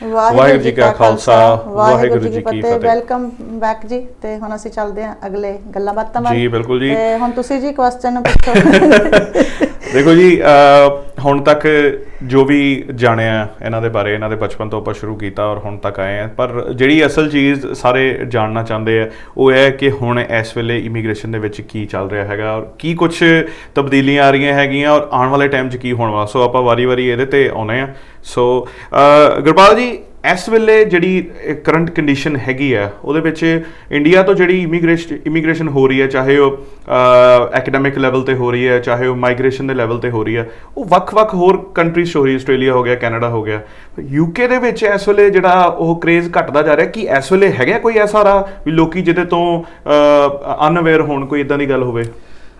ਵਾਹਿਗੁਰੂ ਜੀ ਕਾ ਖਾਲਸਾ ਵਾਹਿਗੁਰੂ ਜੀ ਕੀ ਫਤਿਹ। Welcome back ਜੀ। ਤੇ ਹੁਣ ਅਸੀਂ ਚੱਲਦੇ ਹਾਂ ਅਗਲੇ ਗੱਲਾਂ ਬਾਤਾਂ ਵੱਲ। ਜੀ ਬਿਲਕੁਲ ਜੀ। ਤੇ ਹੁਣ ਤੁਸੀਂ ਜੀ ਕੁਐਸਚਨ ਪੁੱਛੋ। ਦੇਖੋ ਜੀ, ਹੁਣ ਤੱਕ ਜੋ ਵੀ ਜਾਣਿਆ ਇਹਨਾਂ ਦੇ ਬਾਰੇ, ਇਹਨਾਂ ਦੇ ਬਚਪਨ ਤੋਂ ਆਪਾਂ ਸ਼ੁਰੂ ਕੀਤਾ ਔਰ ਹੁਣ ਤੱਕ ਆਏ ਆ, ਪਰ ਜਿਹੜੀ ਅਸਲ ਚੀਜ਼ ਸਾਰੇ ਜਾਣਨਾ ਚਾਹੁੰਦੇ ਆ ਉਹ ਇਹ ਹੈ ਕਿ ਹੁਣ ਇਸ ਵੇਲੇ ਇਮੀਗ੍ਰੇਸ਼ਨ ਦੇ ਵਿੱਚ ਕੀ ਚੱਲ ਰਿਹਾ ਹੈਗਾ ਔਰ ਕੀ ਕੁਛ ਤਬਦੀਲੀਆਂ ਆ ਰਹੀਆਂ ਹੈਗੀਆਂ ਔਰ ਆਉਣ ਵਾਲੇ ਟਾਈਮ 'ਚ ਕੀ ਹੋਣ ਵਾਲਾ। ਸੋ ਆਪਾਂ ਵਾਰੀ ਇਹਦੇ ਤੇ ਆਉਂਦੇ ਆ। ਸੋ ਗੁਰਪਾਲ ਜੀ, ਇਸ ਵੇਲੇ ਜਿਹੜੀ ਕਰੰਟ ਕੰਡੀਸ਼ਨ ਹੈਗੀ ਆ ਉਹਦੇ ਵਿੱਚ ਇੰਡੀਆ ਤੋਂ ਜਿਹੜੀ ਇਮੀਗ੍ਰੇਸ਼ਨ ਹੋ ਰਹੀ ਹੈ, ਚਾਹੇ ਉਹ ਐਕੈਡੈਮਿਕ ਲੈਵਲ ਤੇ ਹੋ ਰਹੀ ਹੈ, ਚਾਹੇ ਉਹ ਮਾਈਗ੍ਰੇਸ਼ਨ ਦੇ ਲੈਵਲ ਤੇ ਹੋ ਰਹੀ ਹੈ, ਉਹ ਵੱਖ-ਵੱਖ ਹੋਰ ਕੰਟਰੀਜ਼ 'ਚ ਹੋ ਰਹੀ ਹੈ। ਆਸਟ੍ਰੇਲੀਆ ਹੋ ਗਿਆ, ਕੈਨੇਡਾ ਹੋ ਗਿਆ, UK ਦੇ ਵਿੱਚ ਇਸ ਵੇਲੇ ਜਿਹੜਾ ਉਹ ਕਰੇਜ਼ ਘਟਦਾ ਜਾ ਰਿਹਾ। ਕੀ ਇਸ ਵੇਲੇ ਹੈਗਾ ਕੋਈ ਐਸਾ ਰਾਹ ਵੀ ਲੋਕੀ ਜਿਹਦੇ ਤੋਂ ਅਨਅਵੇਅਰ ਹੋਣ, ਕੋਈ ਇਦਾਂ ਦੀ ਗੱਲ ਹੋਵੇ?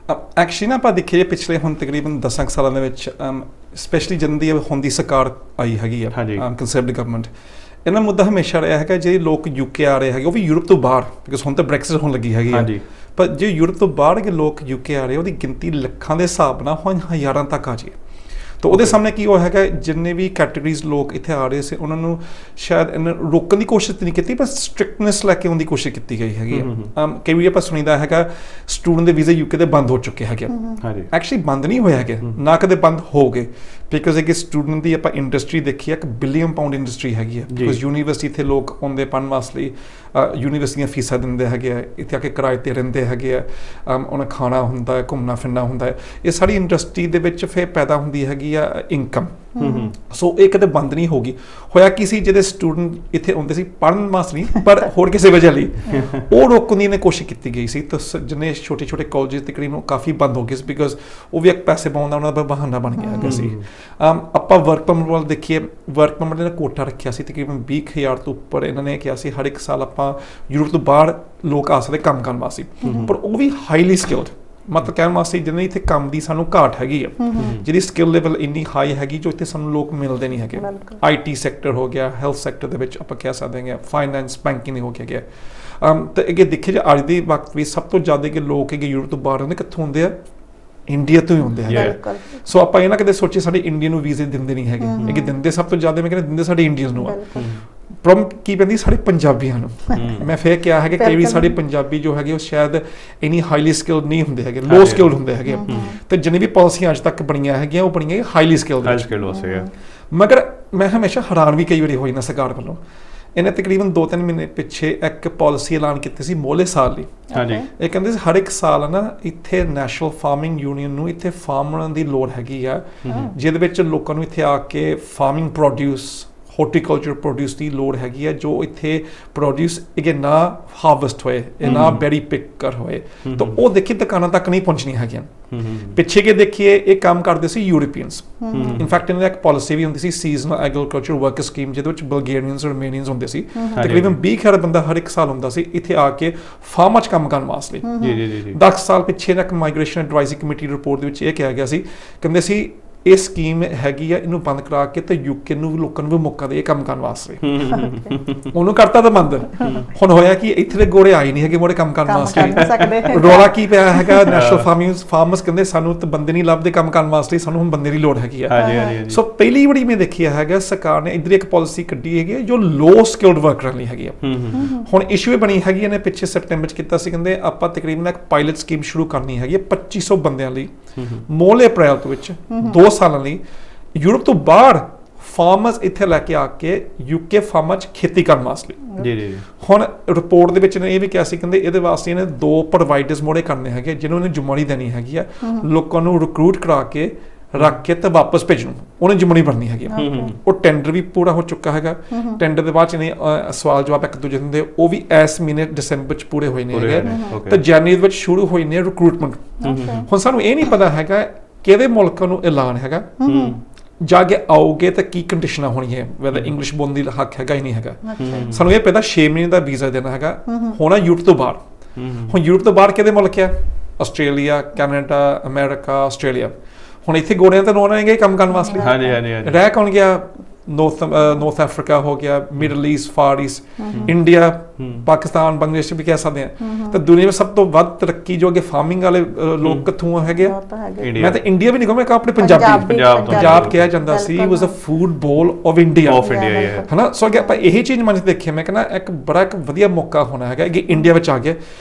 ਐਕਚੁਅਲੀ ਨਾ ਆਪਾਂ ਦੇਖੀਏ ਪਿਛਲੇ ਹੁਣ ਤਕਰੀਬਨ 10 ਸਾਲਾਂ ਦੇ ਵਿੱਚ ਸਪੈਸ਼ਲੀ ਜਦੋਂ ਦੀ ਹੁਣ ਦੀ ਸਰਕਾਰ ਆਈ ਹੈਗੀ ਆ ਕੰਜ਼ਰਵੇਟਿਵ ਗਵਰਨਮੈਂਟ, ਇਹਨਾਂ ਮੁੱਦਾ ਹਮੇਸ਼ਾ ਰਿਹਾ ਹੈਗਾ ਜਿਹੜੇ ਲੋਕ UK ਆ ਰਹੇ ਹੈਗੇ ਉਹ ਵੀ ਯੂਰਪ ਤੋਂ ਬਾਹਰ, ਬਿਕਾਜ਼ ਹੁਣ ਤਾਂ ਬ੍ਰੈਕਸਿਟ ਹੋਣ ਲੱਗੀ ਹੈਗੀ ਆ, ਪਰ ਜੇ ਯੂਰਪ ਤੋਂ ਬਾਹਰ ਕੇ ਲੋਕ UK ਆ ਰਹੇ ਉਹਦੀ ਗਿਣਤੀ ਲੱਖਾਂ ਦੇ ਹਿਸਾਬ ਨਾਲ ਹੁਣ ਹਜ਼ਾਰਾਂ ਤੱਕ ਆ ਜਾਏ। ਤਾਂ ਉਹਦੇ ਸਾਹਮਣੇ ਕੀ ਹੋਇਆ ਹੈਗਾ, ਜਿੰਨੇ ਵੀ ਕੈਟੇਗਰੀਜ਼ ਲੋਕ ਇੱਥੇ ਆ ਰਹੇ ਸੀ ਉਹਨਾਂ ਨੂੰ ਸ਼ਾਇਦ ਇਹਨਾਂ ਰੋਕਣ ਦੀ ਕੋਸ਼ਿਸ਼ ਨਹੀਂ ਕੀਤੀ, ਪਰ ਸਟ੍ਰਿਕਟਨੈਸ ਲੈ ਕੇ ਆਉਣ ਦੀ ਕੋਸ਼ਿਸ਼ ਕੀਤੀ ਗਈ ਹੈਗੀ ਆ। ਕਈ ਵਾਰੀ ਆਪਾਂ ਸੁਣੀਦਾ ਹੈਗਾ ਸਟੂਡੈਂਟ ਦੇ ਵੀਜ਼ੇ UK ਦੇ ਬੰਦ ਹੋ ਚੁੱਕੇ ਹੈਗੇ। ਐਕਚੁਅਲੀ ਬੰਦ ਨਹੀਂ ਹੋਏ ਹੈਗੇ, ਨਾ ਕਦੇ ਬੰਦ ਹੋ ਗਏ, ਬਿਕਾਜ਼ ਇੱਕ ਸਟੂਡੈਂਟ ਦੀ ਆਪਾਂ ਇੰਡਸਟਰੀ ਦੇਖੀ £1 ਬਿਲੀਅਨ ਇੰਡਸਟਰੀ ਹੈਗੀ ਆ। ਬਿਕਾਜ਼ ਯੂਨੀਵਰਸਿਟੀ ਇੱਥੇ ਲੋਕ ਆਉਂਦੇ ਪੜ੍ਹਨ ਵਾਸਤੇ, ਯੂਨੀਵਰਸਿਟੀਆਂ ਫੀਸਾਂ ਦਿੰਦੇ ਹੈਗੇ ਆ, ਇੱਥੇ ਆ ਕੇ ਕਿਰਾਏ 'ਤੇ ਰਹਿੰਦੇ ਹੈਗੇ ਆ, ਉਹਨਾਂ ਖਾਣਾ ਹੁੰਦਾ ਹੈ, ਘੁੰਮਣਾ ਫਿਰਨਾ ਹੁੰਦਾ ਹੈ, ਇਹ ਸਾਰੀ ਇੰਡਸਟਰੀ ਦੇ ਵਿੱਚ ਫਿਰ ਪੈਦਾ ਹੁੰਦੀ ਹੈਗੀ ਆ ਇਨਕਮ। ਸੋ ਇਹ ਕਦੇ ਬੰਦ ਨਹੀਂ ਹੋਗੀ। ਹੋਇਆ ਕੀ ਸੀ, ਜਿਹਦੇ ਸਟੂਡੈਂਟ ਇੱਥੇ ਆਉਂਦੇ ਸੀ ਪੜ੍ਹਨ ਵਾਸਤੇ ਨਹੀਂ ਪਰ ਹੋਰ ਕਿਸੇ ਵਜ੍ਹਾ ਲਈ, ਉਹ ਰੋਕਣ ਦੀ ਕੋਸ਼ਿਸ਼ ਕੀਤੀ ਗਈ ਸੀ। ਤਾਂ ਜਿੰਨੇ ਛੋਟੇ ਕਾਲਜ ਤਕਰੀਬਨ ਕਾਫੀ ਬੰਦ ਹੋ ਗਏ ਸੀ, ਬਿਕਾਜ਼ ਉਹ ਵੀ ਇੱਕ ਪੈਸੇ ਪਾਉਣ ਦਾ ਉਹਨਾਂ ਦਾ ਬਹਾਨਾ ਬਣ ਗਿਆ ਹੈਗਾ ਸੀ। ਆਪਾਂ ਵਰਕ ਪਰਮਿਟ ਵੱਲ ਦੇਖੀਏ, ਵਰਕ ਪਰਮਿਟ ਨੇ ਕੋਟਾ ਰੱਖਿਆ ਸੀ ਤਕਰੀਬਨ 20,000 ਤੋਂ ਉੱਪਰ। ਇਹਨਾਂ ਨੇ ਕਿਹਾ ਸੀ ਹਰ ਇੱਕ ਸਾਲ ਆਪਾਂ ਯੂਰਪ ਤੋਂ ਬਾਹਰ ਲੋਕ ਆ ਸਕਦੇ ਕੰਮ ਕਰਨ ਵਾਸਤੇ, ਪਰ ਉਹ ਵੀ ਹਾਈਲੀ ਸਕਿਲਡ, ਮਤਲਬ ਕਹਿਣ ਵਾਸਤੇ ਜਿਹਨੇ ਇੱਥੇ ਕੰਮ ਦੀ ਸਾਨੂੰ ਘਾਟ ਹੈਗੀ ਆ, ਜਿਹਦੀ ਸਕਿੱਲ ਲੈਵਲ ਇੰਨੀ ਹਾਈ ਹੈਗੀ ਜੋ ਇੱਥੇ ਸਾਨੂੰ ਲੋਕ ਮਿਲਦੇ ਨਹੀਂ ਹੈਗੇ। IT ਸੈਕਟਰ ਹੋ ਗਿਆ, ਹੈਲਥ ਸੈਕਟਰ ਦੇ ਵਿੱਚ ਆਪਾਂ ਕਹਿ ਸਕਦੇ ਹਾਂ, ਫਾਈਨੈਂਸ ਬੈਂਕਿੰਗ ਹੋ ਗਿਆ। ਤਾਂ ਅੱਗੇ ਦੇਖਿਆ ਜੇ ਅੱਜ ਦੇ ਵਕਤ ਵਿੱਚ ਸਭ ਤੋਂ ਜ਼ਿਆਦਾ ਕਿ ਲੋਕ ਹੈਗੇ ਯੂਰਪ ਤੋਂ ਬਾਹਰ ਹੁੰਦੇ, ਕਿੱਥੋਂ ਹੁੰਦੇ ਆ? ਇੰਡੀਆ ਤੋਂ ਹੀ ਹੁੰਦੇ ਹੈਗੇ। ਸੋ ਆਪਾਂ ਇਹ ਨਾ ਕਦੇ ਸੋਚੀਏ ਸਾਡੇ ਇੰਡੀਆ ਨੂੰ ਵੀਜ਼ੇ ਦਿੰਦੇ ਨਹੀਂ ਹੈਗੇ, ਇਹ ਦਿੰਦੇ ਸਭ ਤੋਂ ਜ਼ਿਆਦਾ ਮੈਂ ਕਹਿੰਦਾ ਦਿੰਦੇ ਸਾਡੇ ਇੰਡੀਅਨਸ ਨੂੰ ਆ। ਪ੍ਰੋਬਲਮ ਕੀ ਪੈਂਦੀ ਸਾਡੇ ਪੰਜਾਬੀਆਂ ਨੂੰ। ਮੈਂ ਫਿਰ ਕਿਹਾ ਹੈ ਕਿ ਕਈ ਵਾਰੀ ਸਾਡੇ ਪੰਜਾਬੀ ਜੋ ਹੈਗੇ ਉਹ ਸ਼ਾਇਦ ਇੰਨੀ ਹਾਈਲੀ ਸਕਿਲਡ ਨਹੀਂ ਹੁੰਦੇ ਹੈਗੇ, ਲੋ ਸਕਿਲਡ ਹੁੰਦੇ ਹੈਗੇ। ਤੇ ਜਿੰਨੀ ਵੀ ਪਾਲਿਸੀਆਂ ਅੱਜ ਤੱਕ ਬਣੀਆਂ ਹੈਗੀਆਂ ਉਹ ਬਣੀਆਂ ਹਾਈਲੀ ਸਕਿਲਡ। ਮਗਰ ਮੈਂ ਹਮੇਸ਼ਾ ਹੈਰਾਨ ਵੀ ਕਈ ਵਾਰੀ ਹੋਈ ਨਾ ਸਰਕਾਰ ਵੱਲੋਂ। ਇਹਨੇ ਤਕਰੀਬਨ 2-3 ਮਹੀਨੇ ਪਿੱਛੇ ਇੱਕ ਪਾਲਿਸੀ ਐਲਾਨ ਕੀਤੀ ਸੀ ਮੋਲੇ ਸਾਲ ਲਈ। ਇਹ ਕਹਿੰਦੇ ਸੀ ਹਰ ਇੱਕ ਸਾਲ ਨਾ ਇੱਥੇ ਨੈਸ਼ਨਲ ਫਾਰਮਿੰਗ ਯੂਨੀਅਨ ਨੂੰ ਇੱਥੇ ਫਾਰਮਰਾਂ ਦੀ ਲੋੜ ਹੈਗੀ ਆ, ਜਿਹਦੇ ਵਿੱਚ ਲੋਕਾਂ ਨੂੰ ਇੱਥੇ ਆ ਕੇ ਫਾਰਮਿੰਗ ਪ੍ਰੋਡਿਊਸ, ਹਾਰਟੀਕਲਚਰ ਪ੍ਰੋਡਿਊਸ ਦੀ ਲੋੜ ਹੈਗੀ ਆ, ਜੋ ਇੱਥੇ ਪ੍ਰੋਡਿਊਸ ਇਹ ਨਾ ਹਾਰਵੈਸਟ ਹੋਏ, ਇਹ ਨਾ ਬੈਰੀ ਪਿਕਰ ਹੋਏ। ਤਾਂ ਉਹ ਦੇਖੀ ਦੁਕਾਨਾਂ ਤੱਕ ਨਹੀਂ ਪਹੁੰਚਣੀਆਂ ਹੈਗੀਆਂ। ਪਿੱਛੇ ਕੇ ਦੇਖੀਏ ਇਹ ਕੰਮ ਕਰਦੇ ਸੀ ਯੂਰਪੀਅਨਸ। ਇਨਫੈਕਟ ਇਹਨਾਂ ਦੀ ਇੱਕ ਪਾਲਿਸੀ ਵੀ ਹੁੰਦੀ ਸੀ ਸੀਜ਼ਨਲ ਐਗਰੀਕਲਚਰ ਵਰਕਰ ਸਕੀਮ, ਜਿਹਦੇ ਵਿੱਚ ਬਲਗੇਰੀਅਨਸ ਔਰ ਰੋਮੇਨੀਅਨਸ ਹੁੰਦੇ ਸੀ। ਤਕਰੀਬਨ 20,000 ਬੰਦਾ ਹਰ ਇੱਕ ਸਾਲ ਹੁੰਦਾ ਸੀ ਇੱਥੇ ਆ ਕੇ ਫਾਰਮਾਂ 'ਚ ਕੰਮ ਕਰਨ ਵਾਸਤੇ। 10 ਸਾਲ ਪਿੱਛੇ ਇੱਕ ਮਾਈਗ੍ਰੇਸ਼ਨ ਐਡਵਾਈਜ਼ਰੀ ਕਮੇਟੀ ਰਿਪੋਰਟ ਦੇ ਵਿੱਚ ਇਹ ਕਿਹਾ ਗਿਆ ਸੀ, ਕਹਿੰਦੇ ਸੀ ਇਹ ਸਕੀਮ ਹੈਗੀ ਆ, ਇਹਨੂੰ ਬੰਦ ਕਰਾ ਕੇ ਤੇ UK ਨੂੰ ਵੀ ਲੋਕਾਂ ਨੂੰ ਵੀ ਮੌਕਾ ਦੇ ਕੰਮ ਕਰਨ ਵਾਸਤੇ। ਉਹਨੂੰ ਕਰਤਾ ਤਾਂ ਬੰਦ। ਹੁਣ ਹੋਇਆ ਕਿ ਇੱਥੇ ਦੇ ਗੋਰੇ ਆਏ ਨਹੀਂ ਹੈਗੇ ਮੋੜੇ ਕੰਮ ਕਰਨ ਵਾਸਤੇ। ਰੌਲਾ ਕੀ ਪਿਆ ਹੈਗਾ, ਨੈਸ਼ਨਲ ਫਾਰਮਰਸ ਕਹਿੰਦੇ ਸਾਨੂੰ ਤਾਂ ਬੰਦੇ ਨਹੀਂ ਲੱਭਦੇ ਕੰਮ ਕਰਨ ਵਾਸਤੇ, ਸਾਨੂੰ ਹੁਣ ਬੰਦੇ ਦੀ ਲੋੜ ਹੈਗੀ ਆ। ਸੋ ਪਹਿਲੀ ਵਾਰੀ ਮੈਂ ਦੇਖਿਆ ਹੈਗਾ ਸਰਕਾਰ ਨੇ ਇੱਧਰ ਇੱਕ ਪਾਲਿਸੀ ਕੱਢੀ ਹੈਗੀ ਜੋ ਲੋ ਸਕਿਲਡ ਵਰਕਰਾਂ ਲਈ ਹੈਗੀ ਆ। ਹੁਣ ਇਸ਼ੂ ਇਹ ਬਣੀ ਹੈਗੀ, ਇਹਨੇ ਪਿੱਛੇ ਸੈਪਟੈਂਬਰ 'ਚ ਕੀਤਾ ਸੀ, ਕਹਿੰਦੇ ਆਪਾਂ ਤਕਰੀਬਨ ਇੱਕ ਪਾਇਲਟ ਸਕੀਮ ਸ਼ੁਰੂ ਕਰਨੀ ਹੈਗੀ 2500 ਬੰਦਿਆਂ ਲਈ ਮੋਲੇ ਅਪ੍ਰੈਲ ਤੋਂ ਵਿੱਚ 2 ਸਾਲਾਂ ਲਈ ਯੂਰਪ ਤੋਂ ਬਾਹਰ ਫਾਰਮਰਸ ਇੱਥੇ ਲੈ ਕੇ ਆ ਕੇ UK ਫਾਰਮਾਂ 'ਚ ਖੇਤੀ ਕਰਨ ਵਾਸਤੇ। ਹੁਣ ਰਿਪੋਰਟ ਦੇ ਵਿੱਚ ਨੇ ਇਹ ਵੀ ਕਿਹਾ ਸੀ, ਕਹਿੰਦੇ ਇਹਦੇ ਵਾਸਤੇ ਇਹਨੇ 2 ਪ੍ਰੋਵਾਈਡਰਸ ਮੋੜੇ ਕਰਨੇ ਹੈਗੇ ਜਿਹਨੂੰ ਇਹਨੇ ਜ਼ਿੰਮੇਵਾਰੀ ਦੇਣੀ ਹੈਗੀ ਆ, ਲੋਕਾਂ ਨੂੰ ਰਿਕਰੂਟ ਕਰਾ ਕੇ ਰੱਖ ਕੇ ਤੇ ਵਾਪਸ ਭੇਜਣ, ਉਹਨੇ ਜ਼ਿੰਮੇਵਾਰੀ ਬਣਨੀ ਹੈਗੀ। ਉਹ ਟੈਂਡਰ ਵੀ ਪੂਰਾ ਹੋ ਚੁੱਕਾ ਹੈਗਾ। ਟੈਂਡਰ ਦੇ ਬਾਅਦ 'ਚ ਨੇ ਸਵਾਲ ਜਵਾਬ ਇੱਕ ਦੂਜੇ ਦਿੰਦੇ, ਉਹ ਵੀ ਇਸ ਮਹੀਨੇ ਦਸੰਬਰ 'ਚ ਪੂਰੇ ਹੋਏ ਨੇ ਹੈਗੇ, ਤੇ ਜਨਵਰੀ ਵਿੱਚ ਸ਼ੁਰੂ ਹੋਈ ਨੇ ਰਿਕਰੂਟਮੈਂਟ। ਹੁਣ ਸਾਨੂੰ ਇਹ ਨਹੀਂ ਪਤਾ ਹੈਗਾ ਕਿਹੜੇ ਮੁਲਕਾਂ ਨੂੰ ਐਲਾਨ ਹੈਗਾ, ਜਾ ਕੇ ਆਓਗੇ ਤਾਂ ਕੀ ਕੰਡੀਸ਼ਨਾਂ ਹੋਣੀਆਂ, ਵੈਦਰ ਇੰਗਲਿਸ਼ ਬੋਲਣ ਦੀ ਹੱਕ ਹੈਗਾ ਹੀ ਨਹੀਂ ਹੈਗਾ। ਸਾਨੂੰ ਇਹ ਪਤਾ 6 ਮਹੀਨੇ ਦਾ ਵੀਜ਼ਾ ਦੇਣਾ ਹੈਗਾ। ਹੋਣਾ ਯੂਰਪ ਤੋਂ ਬਾਹਰ। ਹੁਣ ਯੂਰਪ ਤੋਂ ਬਾਹਰ ਕਿਹਦੇ ਮੁਲਕ ਆ? Australia, Canada, America, Australia. ਹੁਣ ਇੱਥੇ ਗੋਰਿਆਂ ਤਾਂ ਰੋਣਾ ਹੈਗੇ ਕੰਮ ਕਰਨ ਵਾਸਤੇ। ਰਹਿ ਕੌਣ ਗਿਆ? ਨਾਰਥ ਅਫਰੀਕਾ ਹੋ ਗਿਆ, Middle East, Far East, India, Pakistan, Bangladesh ਵੀ ਕਹਿ ਸਕਦੇ ਹਾਂ। ਤਾਂ ਦੁਨੀਆ ਵਿੱਚ ਸਭ ਤੋਂ ਵੱਧ ਤਰੱਕੀ ਜੋ ਅੱਗੇ ਫਾਰਮਿੰਗ ਵਾਲੇ ਲੋਕ ਕਿੱਥੋਂ ਹੈਗੇ ਆ? ਮੈਂ ਤਾਂ ਇੰਡੀਆ ਵੀ ਨਹੀਂ ਕਹਾਂ, ਮੈਂ ਕਹਾਂ ਆਪਣੇ ਪੰਜਾਬ ਕਿਹਾ ਜਾਂਦਾ ਸੀ ਵਾਸ ਅ ਫੂਡ ਬੋਲ ਆਫ ਇੰਡੀਆ ਹਨਾ। ਸੋ ਅੱਗੇ ਆਪਾਂ ਇਹੀ ਚੀਜ਼ ਮਨ 'ਚ ਦੇਖਿਆ, ਮੈਂ ਕਹਿੰਦਾ ਇੱਕ ਵਧੀਆ ਮੌਕਾ ਹੋਣਾ ਹੈਗਾ ਕਿ ਇੰਡੀਆ ਵਿੱਚ ਆ ਗਿਆ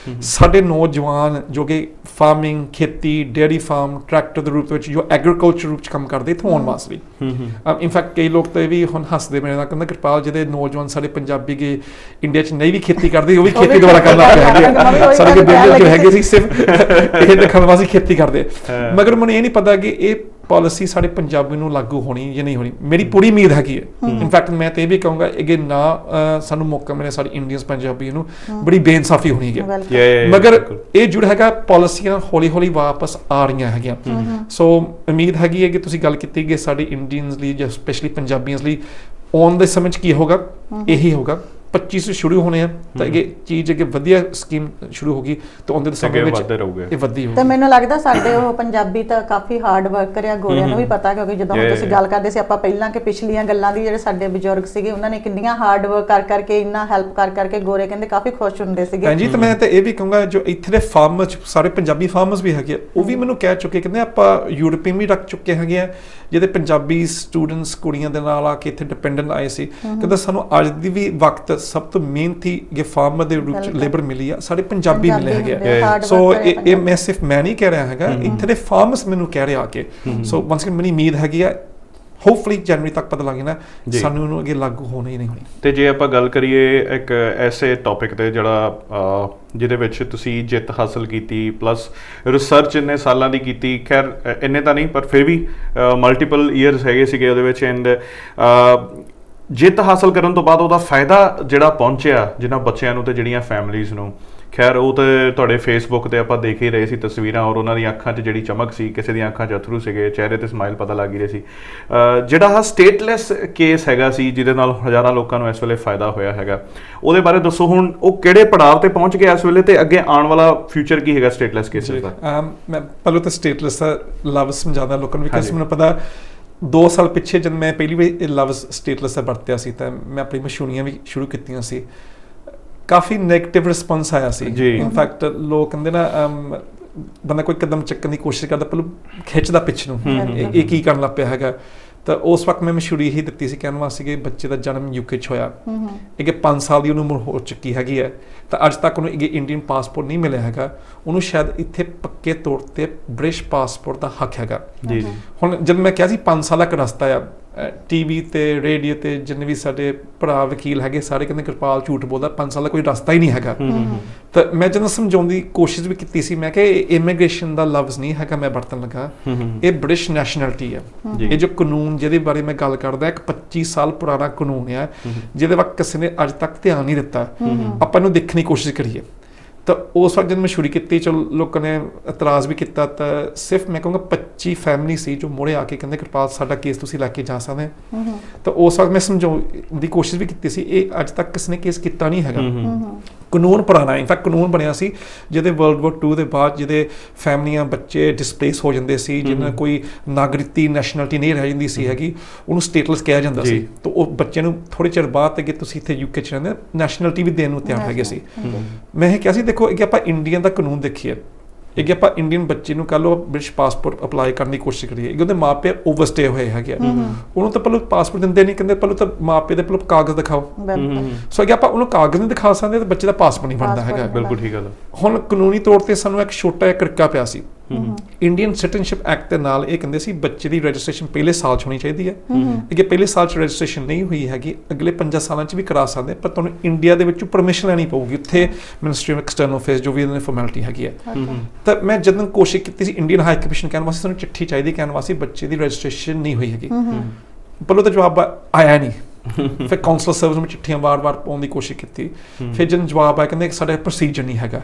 ਸਾਡੇ ਨੌਜਵਾਨ ਜੋ ਕਿ ਫਾਰਮਿੰਗ, ਖੇਤੀ, ਡੇਅਰੀ ਫਾਰਮ, ਟਰੈਕਟਰ ਦੇ ਰੂਪ ਵਿੱਚ ਜੋ ਐਗਰੀਕਲਚਰ ਰੂਪ 'ਚ ਕੰਮ ਕਰਦੇ ਇੱਥੋਂ ਆਉਣ ਵਾਸਤੇ। ਇਨਫੈਕਟ ਕਈ ਲੋਕ ਤਾਂ ਇਹ ਵੀ ਹੁਣ ਹੱਸਦੇ ਮੇਰੇ ਨਾਲ, ਕਹਿੰਦਾ ਕਿਰਪਾਲ ਜਿਹਦੇ ਨੌਜਵਾਨ ਸਾਡੇ ਪੰਜਾਬੀ ਗਏ ਇੰਡੀਆ 'ਚ ਨਹੀਂ ਵੀ ਖੇਤੀ ਕਰਦੇ, ਉਹ ਵੀ ਖੇਤੀ ਦੁਬਾਰਾ ਕਰਨਾ ਪਿਆ। ਸਾਡੇ ਬਿਲਡਰ ਜੋ ਹੈਗੇ ਸੀ ਸਿਰਫ ਇਹ ਦਿਖਾਉਣ ਵਾਸਤੇ ਖੇਤੀ ਕਰਦੇ, ਮਗਰ ਮੈਨੂੰ ਇਹ ਨਹੀਂ ਪਤਾ ਕਿ ਇਹ ਪਾਲਿਸੀ ਸਾਡੇ ਪੰਜਾਬੀ ਨੂੰ ਲਾਗੂ ਹੋਣੀ ਜਾਂ ਨਹੀਂ ਹੋਣੀ। ਮੇਰੀ ਪੂਰੀ ਉਮੀਦ ਹੈਗੀ ਹੈ। ਇਨਫੈਕਟ ਮੈਂ ਤੇ ਇਹ ਵੀ ਕਹੂੰਗਾ ਕਿ ਨਾ ਸਾਨੂੰ ਮੌਕਾ ਮਿਲੇ ਸਾਡੇ ਇੰਡੀਅਨਸ ਪੰਜਾਬੀ ਨੂੰ, ਬੜੀ ਬੇਇਨਸਾਫੀ ਹੋਣੀ ਹੈ। ਮਗਰ ਇਹ ਜੁੜ ਹੈਗਾ ਪਾਲਿਸੀਆਂ ਹੌਲੀ ਹੌਲੀ ਵਾਪਸ ਆ ਰਹੀਆਂ ਹੈਗੀਆਂ। ਸੋ ਉਮੀਦ ਹੈਗੀ ਹੈ ਕਿ ਤੁਸੀਂ ਗੱਲ ਕੀਤੀ ਕਿ ਸਾਡੇ ਇੰਡੀਅਨਸ ਲਈ ਜਾਂ ਸਪੈਸ਼ਲੀ ਪੰਜਾਬੀਆਂ ਲਈ ਆਉਣ ਦੇ ਸਮੇਂ 'ਚ ਕੀ ਹੋਗਾ, ਇਹੀ ਹੋਗਾ। 25 ਸ਼ੁਰੂ ਹੋਣੇ ਆ ਤਾਂ ਇਹ ਚੀਜ਼ ਅੱਗੇ ਵਧੀਆ ਸਕੀਮ ਸ਼ੁਰੂ ਹੋ ਗਈ ਤਾਂ ਉਹਦੇ ਸਮੇਂ ਵਿੱਚ ਇਹ ਵਧਦੀ ਹੋਊਗੀ। ਤੇ ਮੈਨੂੰ ਲੱਗਦਾ ਸਾਡੇ ਉਹ ਪੰਜਾਬੀ ਤਾਂ ਕਾਫੀ ਹਾਰਡ ਵਰਕਰ ਆ, ਗੋਰਿਆਂ ਨੂੰ ਵੀ ਪਤਾ, ਕਿਉਂਕਿ ਜਦੋਂ ਤੁਸੀਂ ਗੱਲ ਕਰਦੇ ਸੀ ਆਪਾਂ ਪਹਿਲਾਂ ਕਿ ਪਿਛਲੀਆਂ ਗੱਲਾਂ ਦੀ, ਜਿਹੜੇ ਸਾਡੇ ਬਜ਼ੁਰਗ ਸੀਗੇ ਉਹਨਾਂ ਨੇ ਕਿੰਨੀਆਂ ਹਾਰਡ ਵਰਕ ਕਰ ਕਰਕੇ, ਇੰਨਾ ਹੈਲਪ ਕਰ ਕਰਕੇ ਗੋਰੇ ਕਹਿੰਦੇ ਕਾਫੀ ਖੁਸ਼ ਹੁੰਦੇ ਸੀਗੇ। ਹਾਂਜੀ, ਤੇ ਮੈਂ ਤਾਂ ਇਹ ਵੀ ਕਹੂੰਗਾ ਜੋ ਇੱਥੇ ਦੇ ਫਾਰਮਰਸ, ਸਾਰੇ ਪੰਜਾਬੀ ਫਾਰਮਰਸ ਵੀ ਹੈਗੇ, ਉਹ ਵੀ ਮੈਨੂੰ ਕਹਿ ਚੁੱਕੇ, ਕਹਿੰਦੇ ਆਪਾਂ ਯੂਰਪੀਅਨ ਵੀ ਰੱਖ ਚੁੱਕੇ ਹੈਗੇ ਆ ਜਿਹਦੇ ਪੰਜਾਬੀ ਸਟੂਡੈਂਟਸ ਕੁੜੀਆਂ ਦੇ ਨਾਲ ਆ ਕੇ ਇੱਥੇ ਡਿਪੈਂਡੈਂਟ ਆਏ ਸੀ। ਕਹਿੰਦਾ ਸਾਨੂੰ ਅੱਜ ਦੀ ਵੀ ਵਕਤ ਸਭ ਤੋਂ ਮਿਹਨਤੀ ਇਹ ਫਾਰਮਰ ਦੇ ਰੂਪ ਚ ਲੇਬਰ ਮਿਲੀ ਆ, ਸਾਡੇ ਪੰਜਾਬੀ ਮਿਲੇ ਹੈਗੇ। ਸੋ ਇਹ ਮੈਂ ਸਿਰਫ ਮੈਂ ਨਹੀਂ ਕਹਿ ਰਿਹਾ ਹੈਗਾ, ਇੱਥੇ ਦੇ ਫਾਰਮਰਸ ਮੈਨੂੰ ਕਹਿ ਰਹੇ ਆ ਕੇ। ਸੋ ਵਨਸ ਅਗੇਨ ਮੈਨੂੰ ਉਮੀਦ ਹੈਗੀ ਆ ਹੋਪਫੁਲੀ ਜਨਵਰੀ ਤੱਕ ਪਤਾ ਲੱਗ ਜਾਣਾ ਸਾਨੂੰ ਉਹਨੂੰ ਅੱਗੇ ਲਾਗੂ ਹੋਣਾ ਹੀ ਨਹੀਂ ਹੋਣੀ। ਤੇ ਜੇ ਆਪਾਂ ਗੱਲ ਕਰੀਏ ਇੱਕ ਐਸੇ ਟੌਪਿਕ ਤੇ ਜਿਹੜਾ ਜਿਹਦੇ ਵਿੱਚ ਤੁਸੀਂ ਜਿੱਤ ਹਾਸਲ ਕੀਤੀ, ਪਲੱਸ ਰਿਸਰਚ ਇੰਨੇ ਸਾਲਾਂ ਦੀ ਕੀਤੀ, ਖੈਰ ਇੰਨੇ ਤਾਂ ਨਹੀਂ ਪਰ ਫਿਰ ਵੀ ਮਲਟੀਪਲ ਈਅਰਸ ਹੈਗੇ ਸੀਗੇ ਉਹਦੇ ਵਿੱਚ, ਐਂਡ ਜਿੱਤ ਹਾਸਲ ਕਰਨ ਤੋਂ ਬਾਅਦ ਉਹਦਾ ਫਾਇਦਾ ਜਿਹੜਾ ਪਹੁੰਚਿਆ ਜਿਨ੍ਹਾਂ ਬੱਚਿਆਂ ਨੂੰ ਤੇ ਜਿਹੜੀਆਂ ਫੈਮਲੀਜ਼ ਨੂੰ, ਖੈਰ ਉਹ ਤਾਂ ਤੁਹਾਡੇ ਫੇਸਬੁੱਕ ਤੇ ਆਪਾਂ ਦੇਖ ਹੀ ਰਹੇ ਸੀ ਤਸਵੀਰਾਂ, ਔਰ ਉਹਨਾਂ ਦੀਆਂ ਅੱਖਾਂ 'ਚ ਜਿਹੜੀ ਚਮਕ ਸੀ, ਕਿਸੇ ਦੀਆਂ ਅੱਖਾਂ 'ਚ ਅਥਰੂ ਸੀਗੇ, ਚਿਹਰੇ ਤੇ ਸਮਾਈਲ ਪਤਾ ਲੱਗ ਹੀ ਰਹੀ ਸੀ। ਜਿਹੜਾ ਆਹ ਸਟੇਟਲੈਸ ਕੇਸ ਹੈਗਾ ਸੀ ਜਿਹਦੇ ਨਾਲ ਹਜ਼ਾਰਾਂ ਲੋਕਾਂ ਨੂੰ ਇਸ ਵੇਲੇ ਫਾਇਦਾ ਹੋਇਆ ਹੈਗਾ, ਉਹਦੇ ਬਾਰੇ ਦੱਸੋ। ਹੁਣ ਉਹ ਕਿਹੜੇ ਪੜਾਅ ਤੇ ਪਹੁੰਚ ਗਿਆ ਇਸ ਵੇਲੇ ਤੇ ਅੱਗੇ ਆਉਣ ਵਾਲਾ ਫਿਊਚਰ ਕੀ ਹੈਗਾ ਸਟੇਟਲੈਸ ਕੇਸਿਸ ਦਾ? ਮੈਂ ਪਹਿਲਾਂ ਤਾਂ ਸਟੇਟਲੈਸ ਦਾ ਲਫ਼ਜ਼ ਸਮਝਾਉਂਦਾ ਲੋਕਾਂ ਨੂੰ, ਬਿਕਾਜ਼ ਮੈਨੂੰ ਪਤਾ 2 ਸਾਲ ਪਿੱਛੇ ਜਦ ਮੈਂ ਪਹਿਲੀ ਵਾਰ ਇਹ ਲਫ਼ਜ਼ ਸਟੇਟਲੈਸ ਦਾ ਵਰਤਿਆ ਸੀ ਤਾਂ ਮੈਂ ਆਪਣੀ ਮਸ਼ਹੂਰੀਆਂ ਵੀ ਸ਼ੁਰੂ ਕੀਤੀਆਂ ਸੀ, ਕਾਫੀ ਨੈਗੇਟਿਵ ਰਿਸਪੌਂਸ ਆਇਆ ਸੀ। ਇਨਫੈਕਟ ਲੋਕ ਕਹਿੰਦੇ ਨਾ ਬੰਦਾ ਕੋਈ ਕਦਮ ਚੱਕਣ ਦੀ ਕੋਸ਼ਿਸ਼ ਕਰਦਾ ਪਹਿਲਾਂ ਖਿੱਚਦਾ ਪਿੱਛੇ ਨੂੰ, ਇਹ ਕੀ ਕਰਨ ਲੱਗ ਪਿਆ ਹੈਗਾ। ਤਾਂ ਉਸ ਵਕਤ ਮੈਂ ਮਸ਼ਹੂਰੀ ਹੀ ਦਿੱਤੀ ਸੀ, ਕਹਿਣ ਵਾਸਤੇ ਕਿ ਬੱਚੇ ਦਾ ਜਨਮ ਯੂਕੇ 'ਚ ਹੋਇਆ, ਇਹ 5 ਸਾਲ ਦੀ ਉਹਨੂੰ ਉਮਰ ਹੋ ਚੁੱਕੀ ਹੈਗੀ ਹੈ, ਤਾਂ ਅੱਜ ਤੱਕ ਉਹਨੂੰ ਇਹ ਇੰਡੀਅਨ ਪਾਸਪੋਰਟ ਨਹੀਂ ਮਿਲਿਆ ਹੈਗਾ, ਉਹਨੂੰ ਸ਼ਾਇਦ ਇੱਥੇ ਪੱਕੇ ਤੌਰ ਤੇ ਬ੍ਰਿਟਿਸ਼ ਪਾਸਪੋਰਟ ਦਾ ਹੱਕ ਹੈਗਾ। ਹੁਣ ਜਦ ਮੈਂ ਕਿਹਾ ਸੀ 5 ਸਾਲ ਦਾ ਰਸਤਾ ਆ, ਟੀਵੀ ਤੇ ਰੇਡੀਓ ਤੇ ਜਿੰਨੇ ਵੀ ਸਾਡੇ ਭਰਾ ਵਕੀਲ ਹੈਗੇ ਸਾਰੇ ਕਹਿੰਦੇ ਕਿਰਪਾਲ ਝੂਠ ਬੋਲਦਾ, 5 ਸਾਲ ਦਾ ਕੋਈ ਰਸਤਾ ਹੀ ਨਹੀਂ ਹੈਗਾ। ਤਾਂ ਮੈਂ ਜਦੋਂ ਸਮਝਾਉਣ ਦੀ ਕੋਸ਼ਿਸ਼ ਵੀ ਕੀਤੀ ਸੀ, ਮੈਂ ਕਿਹਾ ਇਮੀਗ੍ਰੇਸ਼ਨ ਦਾ ਲਫ਼ਜ਼ ਨਹੀਂ ਹੈਗਾ ਮੈਂ ਵਰਤਣ ਲੱਗਾ, ਇਹ ਬ੍ਰਿਟਿਸ਼ ਨੈਸ਼ਨੈਲਿਟੀ ਹੈ। ਇਹ ਜੋ ਕਾਨੂੰਨ ਜਿਹਦੇ ਬਾਰੇ ਮੈਂ ਗੱਲ ਕਰਦਾ ਇੱਕ 25 ਸਾਲ ਪੁਰਾਣਾ ਕਾਨੂੰਨ ਹੈ ਜਿਹਦੇ ਵਕਤ ਕਿਸੇ ਨੇ ਅੱਜ ਤੱਕ ਧਿਆਨ ਨਹੀਂ ਦਿੱਤਾ, ਆਪਾਂ ਇਹਨੂੰ ਦੇਖਣ ਦੀ ਕੋਸ਼ਿਸ਼ ਕਰੀਏ। ਤਾਂ ਉਸ ਵਕਤ ਜਦ ਮੈਂ ਸ਼ੁਰੂ ਕੀਤੀ, ਚਲੋ ਲੋਕਾਂ ਨੇ ਇਤਰਾਜ਼ ਵੀ ਕੀਤਾ, ਤਾਂ ਸਿਰਫ ਮੈਂ ਕਹੂੰਗਾ 25 ਫੈਮਿਲੀ ਸੀ ਜੋ ਮੁੜੇ ਆ ਕੇ ਕਹਿੰਦੇ ਕਿਰਪਾਲ ਸਾਡਾ ਕੇਸ ਤੁਸੀਂ ਲੈ ਕੇ ਜਾ ਸਕਦੇ। ਤਾਂ ਉਸ ਵਕਤ ਮੈਂ ਸਮਝਾਉਣ ਦੀ ਕੋਸ਼ਿਸ਼ ਵੀ ਕੀਤੀ ਸੀ, ਇਹ ਅੱਜ ਤੱਕ ਕਿਸੇ ਨੇ ਕੇਸ ਕੀਤਾ ਨਹੀਂ ਹੈਗਾ। ਕਾਨੂੰਨ ਪੁਰਾਣਾ, ਇਨਫੈਕਟ ਕਾਨੂੰਨ ਬਣਿਆ ਸੀ ਜਿਹਦੇ ਵਰਲਡ ਵਾਰ 2 ਦੇ ਬਾਅਦ ਜਿਹਦੇ ਫੈਮਲੀਆਂ ਬੱਚੇ ਡਿਸਪਲੇਸ ਹੋ ਜਾਂਦੇ ਸੀ, ਜਿਹਨਾਂ ਕੋਈ ਨਾਗਰਿਕਤੀ ਨੈਸ਼ਨੈਲਿਟੀ ਨਹੀਂ ਰਹਿ ਜਾਂਦੀ ਸੀ ਹੈਗੀ, ਉਹਨੂੰ ਸਟੇਟਲੈਸ ਕਿਹਾ ਜਾਂਦਾ ਸੀ। ਤਾਂ ਉਹ ਬੱਚੇ ਨੂੰ ਥੋੜੇ ਚਿਰ ਬਾਅਦ ਕਿ ਤੁਸੀਂ ਇੱਥੇ ਯੂਕੇ 'ਚ ਰਹਿੰਦੇ ਨੈਸ਼ਨੈਲਿਟੀ ਵੀ ਦੇਣ ਨੂੰ ਤਿਆਰ ਹੈਗੇ ਸੀ। ਮੈਂ ਇਹ ਕਿਹਾ ਸੀ ਦੇਖੋ ਇਹ ਆਪਾਂ ਇੰਡੀਅਨ ਦਾ ਕਾਨੂੰਨ ਦੇਖੀਏ, ਇਹ ਆਪਾਂ ਇੰਡੀਅਨ ਬੱਚੇ ਨੂੰ ਕੱਲ੍ਹ ਉਹ ਬ੍ਰਿਟਿਸ਼ ਪਾਸਪੋਰਟ ਅਪਲਾਈ ਕਰਨ ਦੀ ਕੋਸ਼ਿਸ਼ ਕਰੀਏ, ਉਹਦੇ ਮਾਪੇ ਓਵਰਸਟੇ ਹੋਏ ਹੈਗੇ, ਉਹਨੂੰ ਤਾਂ ਪਹਿਲਾਂ ਪਾਸਪੋਰਟ ਦਿੰਦੇ ਨਹੀਂ, ਕਹਿੰਦੇ ਪਹਿਲਾਂ ਤਾਂ ਮਾਪੇ ਦੇ ਪਹਿਲਾਂ ਕਾਗਜ਼ ਦਿਖਾਓ। ਸੋ ਅੱਗੇ ਆਪਾਂ ਉਹਨੂੰ ਕਾਗਜ਼ ਨਹੀਂ ਦਿਖਾ ਸਕਦੇ ਤਾਂ ਬੱਚੇ ਦਾ ਪਾਸਪੋਰਟ ਨਹੀਂ ਬਣਦਾ ਹੈਗਾ। ਬਿਲਕੁਲ ਠੀਕ ਗੱਲ। ਹੁਣ ਕਾਨੂੰਨੀ ਤੌਰ ਤੇ ਸਾਨੂੰ ਇੱਕ ਛੋਟਾ ਜਿਹਾ ਕਰਕਾ ਪਿਆ ਸੀ, ਇੰਡੀਅਨ ਸਿਟੀਜ਼ਨਸ਼ਿਪ ਐਕਟ ਦੇ ਨਾਲ ਇਹ ਕਹਿੰਦੇ ਸੀ ਬੱਚੇ ਦੀ ਰਜਿਸਟ੍ਰੇਸ਼ਨ ਪਹਿਲੇ ਸਾਲ 'ਚ ਹੋਣੀ ਚਾਹੀਦੀ ਹੈ। ਅੱਗੇ ਪਹਿਲੇ ਸਾਲ 'ਚ ਰਜਿਸਟ੍ਰੇਸ਼ਨ ਨਹੀਂ ਹੋਈ ਹੈਗੀ, ਅਗਲੇ 5 ਸਾਲਾਂ 'ਚ ਵੀ ਕਰਾ ਸਕਦੇ, ਪਰ ਤੁਹਾਨੂੰ ਇੰਡੀਆ ਦੇ ਵਿੱਚੋਂ ਪਰਮਿਸ਼ਨ ਲੈਣੀ ਪਊਗੀ, ਉੱਥੇ ਮਿਨਿਸਟਰੀ ਆਫ ਐਕਸਟਰਨਲ ਅਫੇਅਰਸ ਜੋ ਵੀ ਇਹਨਾਂ ਦੀ ਫਾਰਮੈਲਿਟੀ ਹੈਗੀ ਹੈ। ਤਾਂ ਮੈਂ ਜਦੋਂ ਕੋਸ਼ਿਸ਼ ਕੀਤੀ ਸੀ ਇੰਡੀਅਨ ਹਾਈ ਕਮਿਸ਼ਨ ਕਹਿਣ ਵਾਸਤੇ ਸਾਨੂੰ ਚਿੱਠੀ ਚਾਹੀਦੀ, ਕਹਿਣ ਵਾਸਤੇ ਬੱਚੇ ਦੀ ਰਜਿਸਟ੍ਰੇਸ਼ਨ ਨਹੀਂ ਹੋਈ ਹੈਗੀ, ਪਹਿਲਾਂ ਤਾਂ ਜਵਾਬ ਆਇਆ ਨਹੀਂ। ਫਿਰ ਕਾਉਂਸਲਰ ਸਰਵਿਸ ਨੂੰ ਚਿੱਠੀਆਂ ਵਾਰ-ਵਾਰ ਪਾਉਣ ਦੀ ਕੋਸ਼ਿਸ਼ ਕੀਤੀ, ਫਿਰ ਜਦੋਂ ਜਵਾਬ ਆਇਆ ਕਹਿੰਦੇ ਸਾਡਾ ਪ੍ਰੋਸੀਜਰ ਨਹੀਂ ਹੈਗਾ।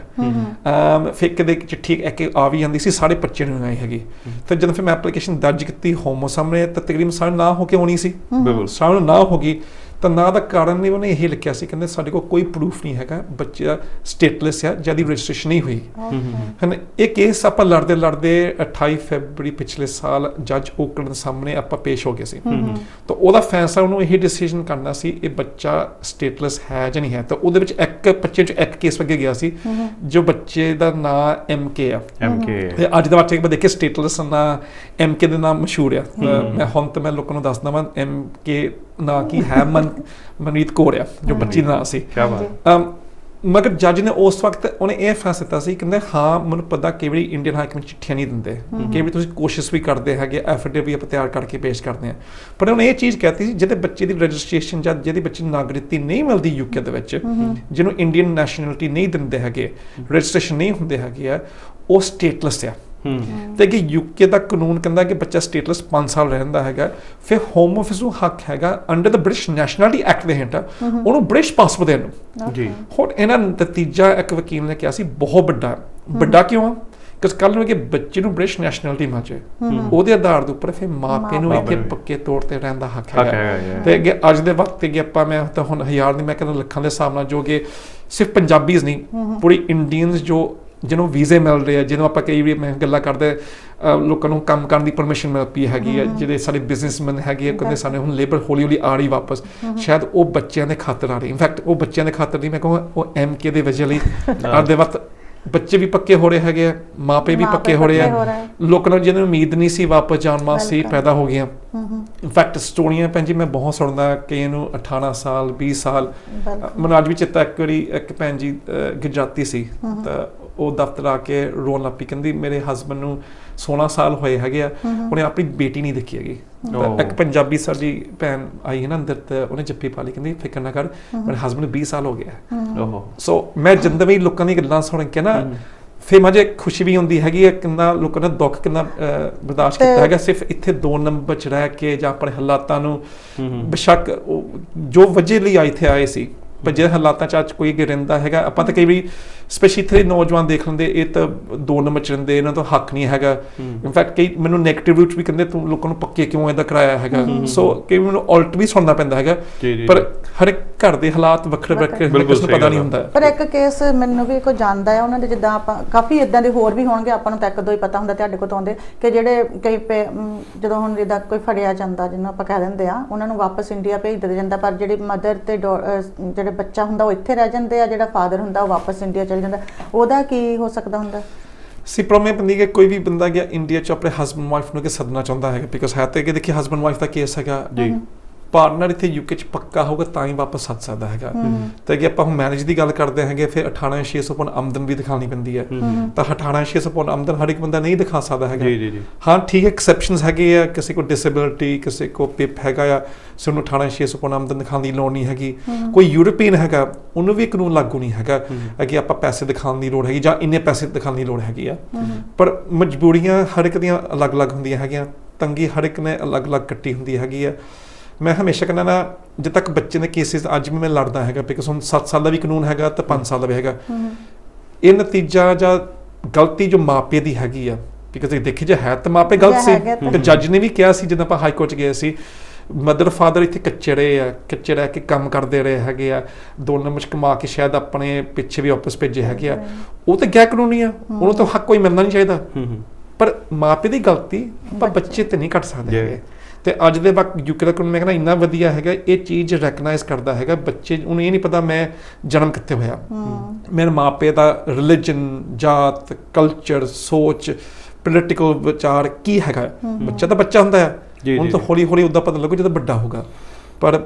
ਫਿਰ ਕਦੇ ਚਿੱਠੀ ਇੱਕ ਆ ਵੀ ਜਾਂਦੀ ਸੀ, ਸਾਡੇ ਬੱਚੇ ਨੂੰ ਆਈ ਹੈਗੀ। ਫਿਰ ਜਦੋਂ ਫਿਰ ਮੈਂ ਐਪਲੀਕੇਸ਼ਨ ਦਰਜ ਕੀਤੀ ਹੋਮੋ ਸਾਹਮਣੇ, ਤਾਂ ਤਕਰੀਬਨ ਸਾਡੇ ਨਾ ਹੋ ਕੇ ਆਉਣੀ ਸੀ, ਸਾਹਮਣੇ ਨਾ ਹੋ ਗਈ। ਤਾਂ ਨਾ ਦਾ ਕਾਰਨ ਨਹੀਂ ਉਹਨੇ ਇਹ ਲਿਖਿਆ ਸੀ, ਕਹਿੰਦੇ ਸਾਡੇ ਕੋਲ ਕੋਈ ਪ੍ਰੂਫ ਨਹੀਂ ਹੈਗਾ ਬੱਚਾ ਸਟੇਟਲੈਸ ਆ ਜਿਹਦੀ ਰਜਿਸਟ੍ਰੇਸ਼ਨ ਨਹੀਂ ਹੋਈ। ਹਨ ਇਹ ਕੇਸ ਆਪਾਂ ਲੜਦੇ 28 ਫਰਵਰੀ ਪਿਛਲੇ ਸਾਲ ਜੱਜ ਓਕਲੈਂਡ ਦੇ ਸਾਹਮਣੇ ਆਪਾਂ ਪੇਸ਼ ਹੋ ਗਏ ਸੀ। ਤਾਂ ਉਹਦਾ ਫੈਸਲਾ ਉਹਨੂੰ ਇਹ ਡਿਸੀਜਨ ਕਰਨਾ ਸੀ ਇਹ ਬੱਚਾ ਸਟੇਟਲੈਸ ਹੈ ਜਾਂ ਨਹੀਂ ਹੈ। ਤਾਂ ਉਹਦੇ ਵਿੱਚ ਇੱਕ ਬੱਚੇ 'ਚ ਇੱਕ ਕੇਸ ਅੱਗੇ ਗਿਆ ਸੀ ਜੋ ਬੱਚੇ ਦਾ ਨਾਂ MK ਆ। ਤੇ ਅੱਜ ਦਾ ਬੱਚੇ ਦੇਖੇ ਸਟੇਟਲੈਸ ਨਾਂ MK ਦੇ ਨਾਮ ਮਸ਼ਹੂਰ ਆ। ਮੈਂ ਲੋਕਾਂ ਨੂੰ ਦੱਸਦਾ ਵਾਂ MK ਨਾਂ ਕੀ ਹੈ, ਮਨਮੀਤ ਕੌਰ ਆ ਜੋ ਬੱਚੀ ਦਾ ਨਾਂ ਸੀ। ਮਗਰ ਜੱਜ ਨੇ ਉਸ ਵਕਤ ਉਹਨੇ ਇਹ ਫੈਸਲਾ ਦਿੱਤਾ ਸੀ, ਕਹਿੰਦੇ ਹਾਂ ਮੈਨੂੰ ਪਤਾ ਕਈ ਵਾਰੀ ਇੰਡੀਅਨ ਹਾਈਕਮਾਨ ਚਿੱਠੀਆਂ ਨਹੀਂ ਦਿੰਦੇ, ਕਈ ਵਾਰੀ ਤੁਸੀਂ ਕੋਸ਼ਿਸ਼ ਵੀ ਕਰਦੇ ਹੈਗੇ, ਐਫੀਡੇਵਿਟ ਵੀ ਆਪਾਂ ਤਿਆਰ ਕਰਕੇ ਪੇਸ਼ ਕਰਦੇ ਹਾਂ, ਪਰ ਉਹਨੇ ਇਹ ਚੀਜ਼ ਕਹਿਤੀ ਸੀ ਜਿਹਦੇ ਬੱਚੇ ਦੀ ਰਜਿਸਟ੍ਰੇਸ਼ਨ ਜਾਂ ਜਿਹਦੀ ਬੱਚੇ ਨੂੰ ਨਾਗਰਿਕਤੀ ਨਹੀਂ ਮਿਲਦੀ UK ਦੇ ਵਿੱਚ, ਜਿਹਨੂੰ ਇੰਡੀਅਨ ਨੈਸ਼ਨੈਲਿਟੀ ਨਹੀਂ ਦਿੰਦੇ ਹੈਗੇ, ਰਜਿਸਟ੍ਰੇਸ਼ਨ ਨਹੀਂ ਹੁੰਦੇ ਹੈਗੇ ਆ, ਉਹ ਸਟੇਟਲੈਸ ਆ। ਤੇ ਕਿ UK ਦਾ ਕਾਨੂੰਨ ਕਹਿੰਦਾ ਕਿ ਬੱਚਾ ਸਟੇਟਲੈਸ 5 ਸਾਲ ਰਹਿੰਦਾ ਹੈਗਾ, ਫਿਰ ਹੋਮ ਆਫਿਸ ਨੂੰ ਹੱਕ ਹੈਗਾ ਅੰਡਰ ਦ ਬ੍ਰਿਟਿਸ਼ ਨੈਸ਼ਨੈਲਿਟੀ ਐਕਟ ਦੇ ਹੇਠ ਉਹਨੂੰ ਬ੍ਰਿਟਿਸ਼ ਪਾਸਪੋਰਟ ਦੇਣ ਨੂੰ। ਜੀ ਹੁਣ ਇਹਨਾਂ ਨਤੀਜਾ ਇੱਕ ਵਕੀਲ ਨੇ ਕਿਹਾ ਸੀ ਬਹੁਤ ਵੱਡਾ ਕਿਉਂ ਆ? ਕਿਉਂਕਿ ਕੱਲ ਨੂੰ ਕਿ ਬੱਚੇ ਨੂੰ ਬ੍ਰਿਟਿਸ਼ ਨੈਸ਼ਨੈਲਿਟੀ ਮਿਲ ਜਾਏ ਉਹਦੇ ਆਧਾਰ ਦੇ ਉੱਪਰ ਫਿਰ ਮਾਪੇ ਨੂੰ ਇੱਥੇ ਪੱਕੇ ਤੌਰ ਤੇ ਰਹਿਣ ਦਾ ਹੱਕ ਹੈਗਾ। ਤੇ ਅੱਗੇ ਅੱਜ ਦੇ ਵਕਤ ਤੇ ਆਪਾਂ ਮੈਂ ਤਾਂ ਹੁਣ ਹਜ਼ਾਰ ਨਹੀਂ ਮੈਂ ਕਹਿੰਦਾ ਲੱਖਾਂ ਦੇ ਹਿਸਾਬ ਨਾਲ ਜੋ ਕਿ ਸਿਰਫ ਪੰਜਾਬੀਜ਼ ਨਹੀਂ ਪੂਰੀ ਇੰਡੀਅਨਸ ਜੋ ਜਿਹਨੂੰ ਵੀਜ਼ੇ ਮਿਲ ਰਹੇ ਆ, ਜਿਹਨੂੰ ਆਪਾਂ ਕਈ ਵੀ ਮੈਂ ਗੱਲਾਂ ਕਰਦੇ ਲੋਕਾਂ ਨੂੰ ਕੰਮ ਕਰਨ ਦੀ ਪਰਮਿਸ਼ਨ ਮਿਲ ਪਈ ਹੈਗੀ ਆ, ਜਿਹੜੇ ਸਾਡੇ ਬਿਜ਼ਨਸਮੈਨ ਹੈਗੇ ਕਹਿੰਦੇ ਸਾਡੇ ਹੁਣ ਲੇਬਰ ਹੌਲੀ ਆ ਰਹੀ ਵਾਪਸ, ਸ਼ਾਇਦ ਉਹ ਬੱਚਿਆਂ ਦੇ ਖਾਤਰ ਆ ਰਹੀ। ਇਨਫੈਕਟ ਉਹ ਬੱਚਿਆਂ ਦੇ ਖਾਤਰ ਨਹੀਂ, ਮੈਂ ਕਹਾਂ ਉਹ MK ਦੇ ਵਜ੍ਹਾ ਲਈ ਅੱਜ ਦੇ ਵਕਤ ਬੱਚੇ ਵੀ ਪੱਕੇ ਹੋ ਰਹੇ ਹੈਗੇ ਆ, ਮਾਪੇ ਵੀ ਪੱਕੇ ਹੋ ਰਹੇ ਆ, ਲੋਕਾਂ ਨੂੰ ਜਿਹਨੂੰ ਉਮੀਦ ਨਹੀਂ ਸੀ ਵਾਪਸ ਜਾਣ ਵਾਸਤੇ ਪੈਦਾ ਹੋ ਗਈਆਂ। ਇਨਫੈਕਟ ਸਟੋਰੀਆਂ ਭੈਣ ਜੀ ਮੈਂ ਬਹੁਤ ਸੁਣਦਾ, ਕਈ ਨੂੰ 18 ਸਾਲ 20 ਸਾਲ। ਮੈਨੂੰ ਅੱਜ ਵੀ ਚੇਤਾ ਇੱਕ ਵਾਰੀ ਇੱਕ ਭੈਣ ਜੀ ਗੁਜਰਾਤੀ ਸੀ ਤਾਂ ਉਹ ਦਫ਼ਤਰ ਆ ਕੇ ਰੋਣ ਲੱਗ ਪਈ, ਕਹਿੰਦੀ ਮੇਰੇ ਹਸਬੈਂਡ ਨੂੰ 16 ਸਾਲ ਹੋਏ ਹੈਗੇ ਆ, ਉਹਨੇ ਆਪਣੀ ਬੇਟੀ ਨਹੀਂ ਦੇਖੀ ਹੈਗੀ। ਇੱਕ ਪੰਜਾਬੀ ਸਾਡੀ ਭੈਣ ਆਈ ਹੈ ਨਾ ਅੰਦਰ, ਤੇ ਉਹਨੇ ਜੱਫੀ ਪਾ ਲਈ, ਕਹਿੰਦੀ ਫਿਕਰ ਨਾ ਕਰ ਮੇਰੇ ਹਸਬੈਂਡ ਨੂੰ 20 ਸਾਲ ਹੋ ਗਏ। ਸੋ ਮੈਂ ਜਿੰਦੇ ਵੀ ਲੋਕਾਂ ਦੀਆਂ ਗੱਲਾਂ ਸੁਣ ਕੇ ਨਾ ਫਿਰ ਮੁਝੇ ਖੁਸ਼ੀ ਵੀ ਹੁੰਦੀ ਹੈਗੀ ਹੈ, ਕਿੰਨਾ ਲੋਕਾਂ ਨੇ ਦੁੱਖ ਕਿੰਨਾ ਬਰਦਾਸ਼ਤ ਕੀਤਾ ਹੈਗਾ ਸਿਰਫ ਇੱਥੇ 2 ਨੰਬਰ 'ਚ ਰਹਿ ਕੇ ਜਾਂ ਆਪਣੇ ਹਾਲਾਤਾਂ ਨੂੰ ਬੇਸ਼ੱਕ ਜੋ ਵਜ੍ਹਾ ਲਈ ਇੱਥੇ ਆਏ ਸੀ, ਪਰ ਜੇ ਹਾਲਾਤਾਂ 'ਚ ਅੱਜ ਕੋਈ ਰਹਿੰਦਾ ਹੈਗਾ ਆਪਾਂ ਤਾਂ ਕਈ ਵਾਰੀ ਸਪੈਸ਼ਲੀ ਇੱਥੇ ਨੌਜਵਾਨ ਦੇਖ ਲੈਂਦੇ ਇਹ ਤਾਂ 2 ਨੰਬਰ 'ਚ ਰਹਿੰਦੇ, ਇਹਨਾਂ ਤੋਂ ਹੱਕ ਨਹੀਂ ਹੈਗਾ। ਇਨਫੈਕਟ ਕਈ ਮੈਨੂੰ ਨੈਗੇਟਿਵ ਰੂਟ ਵੀ ਕਹਿੰਦੇ ਤੂੰ ਲੋਕਾਂ ਨੂੰ ਪੱਕੇ ਕਿਉਂ ਇਹਦਾ ਕਰਾਇਆ ਹੈਗਾ। ਸੋ ਕਈ ਮੈਨੂੰ ਉਲਟ ਵੀ ਸੁਣਨਾ ਪੈਂਦਾ ਹੈਗਾ, ਪਰ ਹਰ ਇੱਕ ਘਰ ਦੇ ਹਾਲਾਤ ਵੱਖਰੇ ਕਿਸੇ ਨੂੰ ਪਤਾ ਨਹੀਂ ਹੁੰਦਾ। ਪਰ ਇੱਕ ਕੇਸ ਮੈਨੂੰ ਵੀ ਕੋਈ ਜਾਣਦਾ ਹੈ ਉਹਨਾਂ ਦੇ, ਜਿੱਦਾਂ ਆਪਾਂ ਕਾਫੀ ਇਦਾਂ ਦੇ ਹੋਰ ਵੀ ਹੋਣਗੇ, ਆਪਾਂ ਨੂੰ ਤਾਂ ਇੱਕ ਦੋ ਹੀ ਪਤਾ ਹੁੰਦਾ ਤੁਹਾਡੇ ਕੋਲ ਤੋਂ ਆਉਂਦੇ, ਕਿ ਜਿਹੜੇ ਕਈ ਜਦੋਂ ਹੁਣ ਜਿੱਦਾਂ ਕੋਈ ਫੜਿਆ ਜਾਂਦਾ ਜਿਹਨੂੰ ਆਪਾਂ ਕਹਿ ਦਿੰਦੇ ਆ, ਉਹਨਾਂ ਨੂੰ ਵਾਪਸ ਇੰਡੀਆ ਭੇਜ ਦਿੱਤਾ ਜਾਂਦਾ, ਪਰ ਜਿਹੜੀ ਮਦਰ ਤੇ ਜਿਹੜੇ ਬੱਚਾ ਹੁੰਦਾ ਉਹ ਇੱਥੇ ਰਹਿ ਜਾਂਦੇ ਆ, ਜਿਹੜਾ ਫਾਦਰ ਹੁੰਦਾ ਉਹ ਵਾਪਸ ਇੰਡੀਆ ਚਲ ਜਾਂਦਾ, ਉਹਦਾ ਕੀ ਹੋ ਸਕਦਾ ਹੁੰਦਾ? ਪ੍ਰੋਬਲਮ ਬੰਦੀ ਕਿ ਕੋਈ ਵੀ ਬੰਦਾ ਗਿਆ ਇੰਡੀਆ 'ਚ ਆਪਣੇ ਹਸਬੈਂਡ ਵਾਈਫ ਨੂੰ ਕਿ ਸੱਦਣਾ ਚਾਹੁੰਦਾ ਹੈਗਾ, ਬਿਕਾਜ਼ ਹੈ ਤਾਂ ਕਿ ਦੇਖੀ ਹਸਬੈਂਡ ਵਾਈਫ ਦਾ ਕੇਸ ਹੈਗਾ ਜੀ, ਪਾਰਟਨਰ ਇੱਥੇ UK 'ਚ ਪੱਕਾ ਹੋਊਗਾ ਤਾਂ ਹੀ ਵਾਪਸ ਸੱਦ ਸਕਦਾ ਹੈਗਾ। ਤੇ ਕਿ ਆਪਾਂ ਹੁਣ ਮੈਰਿਜ ਦੀ ਗੱਲ ਕਰਦੇ ਹੈਗੇ, ਫਿਰ 18,600 ਪੌਂਡ ਆਮਦਨ ਵੀ ਦਿਖਾਉਣੀ ਪੈਂਦੀ ਹੈ, ਤਾਂ 18,600 ਪੌਂਡ ਆਮਦਨ ਹਰ ਇੱਕ ਬੰਦਾ ਨਹੀਂ ਦਿਖਾ ਸਕਦਾ ਹੈਗਾ। ਹਾਂ ਠੀਕ ਹੈ, ਐਕਸੈਪਸ਼ਨਸ ਹੈਗੇ ਆ, ਕਿਸੇ ਕੋਲ ਡਿਸੇਬਿਲਿਟੀ, ਕਿਸੇ ਕੋਲ PIP ਹੈਗਾ ਆ, ਸੋ ਉਹਨੂੰ 18,600 ਪੌਂਡ ਆਮਦਨ ਦਿਖਾਉਣ ਦੀ ਲੋੜ ਨਹੀਂ ਹੈਗੀ। ਕੋਈ ਯੂਰਪੀਅਨ ਹੈਗਾ ਉਹਨੂੰ ਵੀ ਕਾਨੂੰਨ ਲਾਗੂ ਨਹੀਂ ਹੈਗਾ ਕਿ ਆਪਾਂ ਪੈਸੇ ਦਿਖਾਉਣ ਦੀ ਲੋੜ ਹੈਗੀ ਜਾਂ ਇੰਨੇ ਪੈਸੇ ਦਿਖਾਉਣ ਦੀ ਲੋੜ ਹੈਗੀ ਆ। ਪਰ ਮਜਬੂਰੀਆਂ ਹਰ ਇੱਕ ਦੀਆਂ ਅਲੱਗ-ਅਲੱਗ ਹੁੰਦੀਆਂ ਹੈਗੀਆਂ, ਤੰਗੀ ਹਰ ਇੱਕ ਨੇ ਅਲੱਗ-ਅਲੱਗ ਕੱਟੀ ਹੁੰਦੀ ਹੈਗੀ ਆ। ਮੈਂ ਹਮੇਸ਼ਾ ਕਹਿੰਦਾ ਨਾ ਜਦ ਤੱਕ ਬੱਚੇ ਦੇ ਕੇਸਿਸ ਅੱਜ ਵੀ ਮੈਂ ਲੜਦਾ ਹੈਗਾ, ਬਿਕਾਜ਼ ਹੁਣ 7 ਸਾਲ ਦਾ ਵੀ ਕਾਨੂੰਨ ਹੈਗਾ ਤੇ 5 ਸਾਲ ਦਾ ਵੀ ਹੈਗਾ। ਇਹ ਨਤੀਜਾ ਜਾਂ ਗਲਤੀ ਜੋ ਮਾਪੇ ਦੀ ਹੈਗੀ ਆ, ਬਿਕਾਜ਼ ਦੇਖੀ ਜੇ ਹੈ ਤਾਂ ਮਾਪੇ ਗਲਤ ਸੀ, ਤੇ ਜੱਜ ਨੇ ਵੀ ਕਿਹਾ ਸੀ ਜਦੋਂ ਆਪਾਂ ਹਾਈ ਕੋਰਟ 'ਚ ਗਏ ਸੀ, ਮਦਰ ਫਾਦਰ ਇੱਥੇ ਕੱਚੇ ਰਹਿ ਕੇ ਕੰਮ ਕਰਦੇ ਰਹੇ ਹੈਗੇ ਆ, 2 ਨੰਬਰ 'ਚ ਕਮਾ ਕੇ ਸ਼ਾਇਦ ਆਪਣੇ ਪਿੱਛੇ ਵੀ ਵਾਪਸ ਭੇਜੇ ਹੈਗੇ ਆ, ਉਹ ਤਾਂ ਗੈਰ ਕਾਨੂੰਨੀ ਆ, ਉਹਨੂੰ ਤਾਂ ਹੱਕ ਕੋਈ ਮਿਲਣਾ ਨਹੀਂ ਚਾਹੀਦਾ। ਪਰ ਮਾਪੇ ਦੀ ਗਲਤੀ ਆਪਾਂ ਬੱਚੇ ਤੇ ਨਹੀਂ ਕੱਟ ਸਕਦੇ ਹੈਗੇ। ਤੇ ਅੱਜ ਦੇ ਵਕਤ UK ਦਾ ਕਾਨੂੰਨ ਮੈਂ ਕਹਿੰਦਾ ਇੰਨਾ ਵਧੀਆ ਹੈਗਾ, ਇਹ ਚੀਜ਼ ਰੈਕਗਨਾਈਜ਼ ਕਰਦਾ ਹੈਗਾ ਬੱਚੇ ਨੂੰ। ਇਹ ਨਹੀਂ ਪਤਾ ਮੈਂ ਜਨਮ ਕਿੱਥੇ ਹੋਇਆ, ਮੇਰੇ ਮਾਪੇ ਦਾ ਰਿਲੀਜਨ, ਜਾਤ, ਕਲਚਰ, ਸੋਚ, ਪੋਲੀਟੀਕਲ ਵਿਚਾਰ ਕੀ ਹੈਗਾ। ਬੱਚਾ ਤਾਂ ਬੱਚਾ ਹੁੰਦਾ ਹੈ, ਉਹਨੂੰ ਤਾਂ ਹੌਲੀ ਹੌਲੀ ਉੱਦਾਂ ਪਤਾ ਲੱਗੂ ਜਦੋਂ ਵੱਡਾ ਹੋਊਗਾ। ਪਰ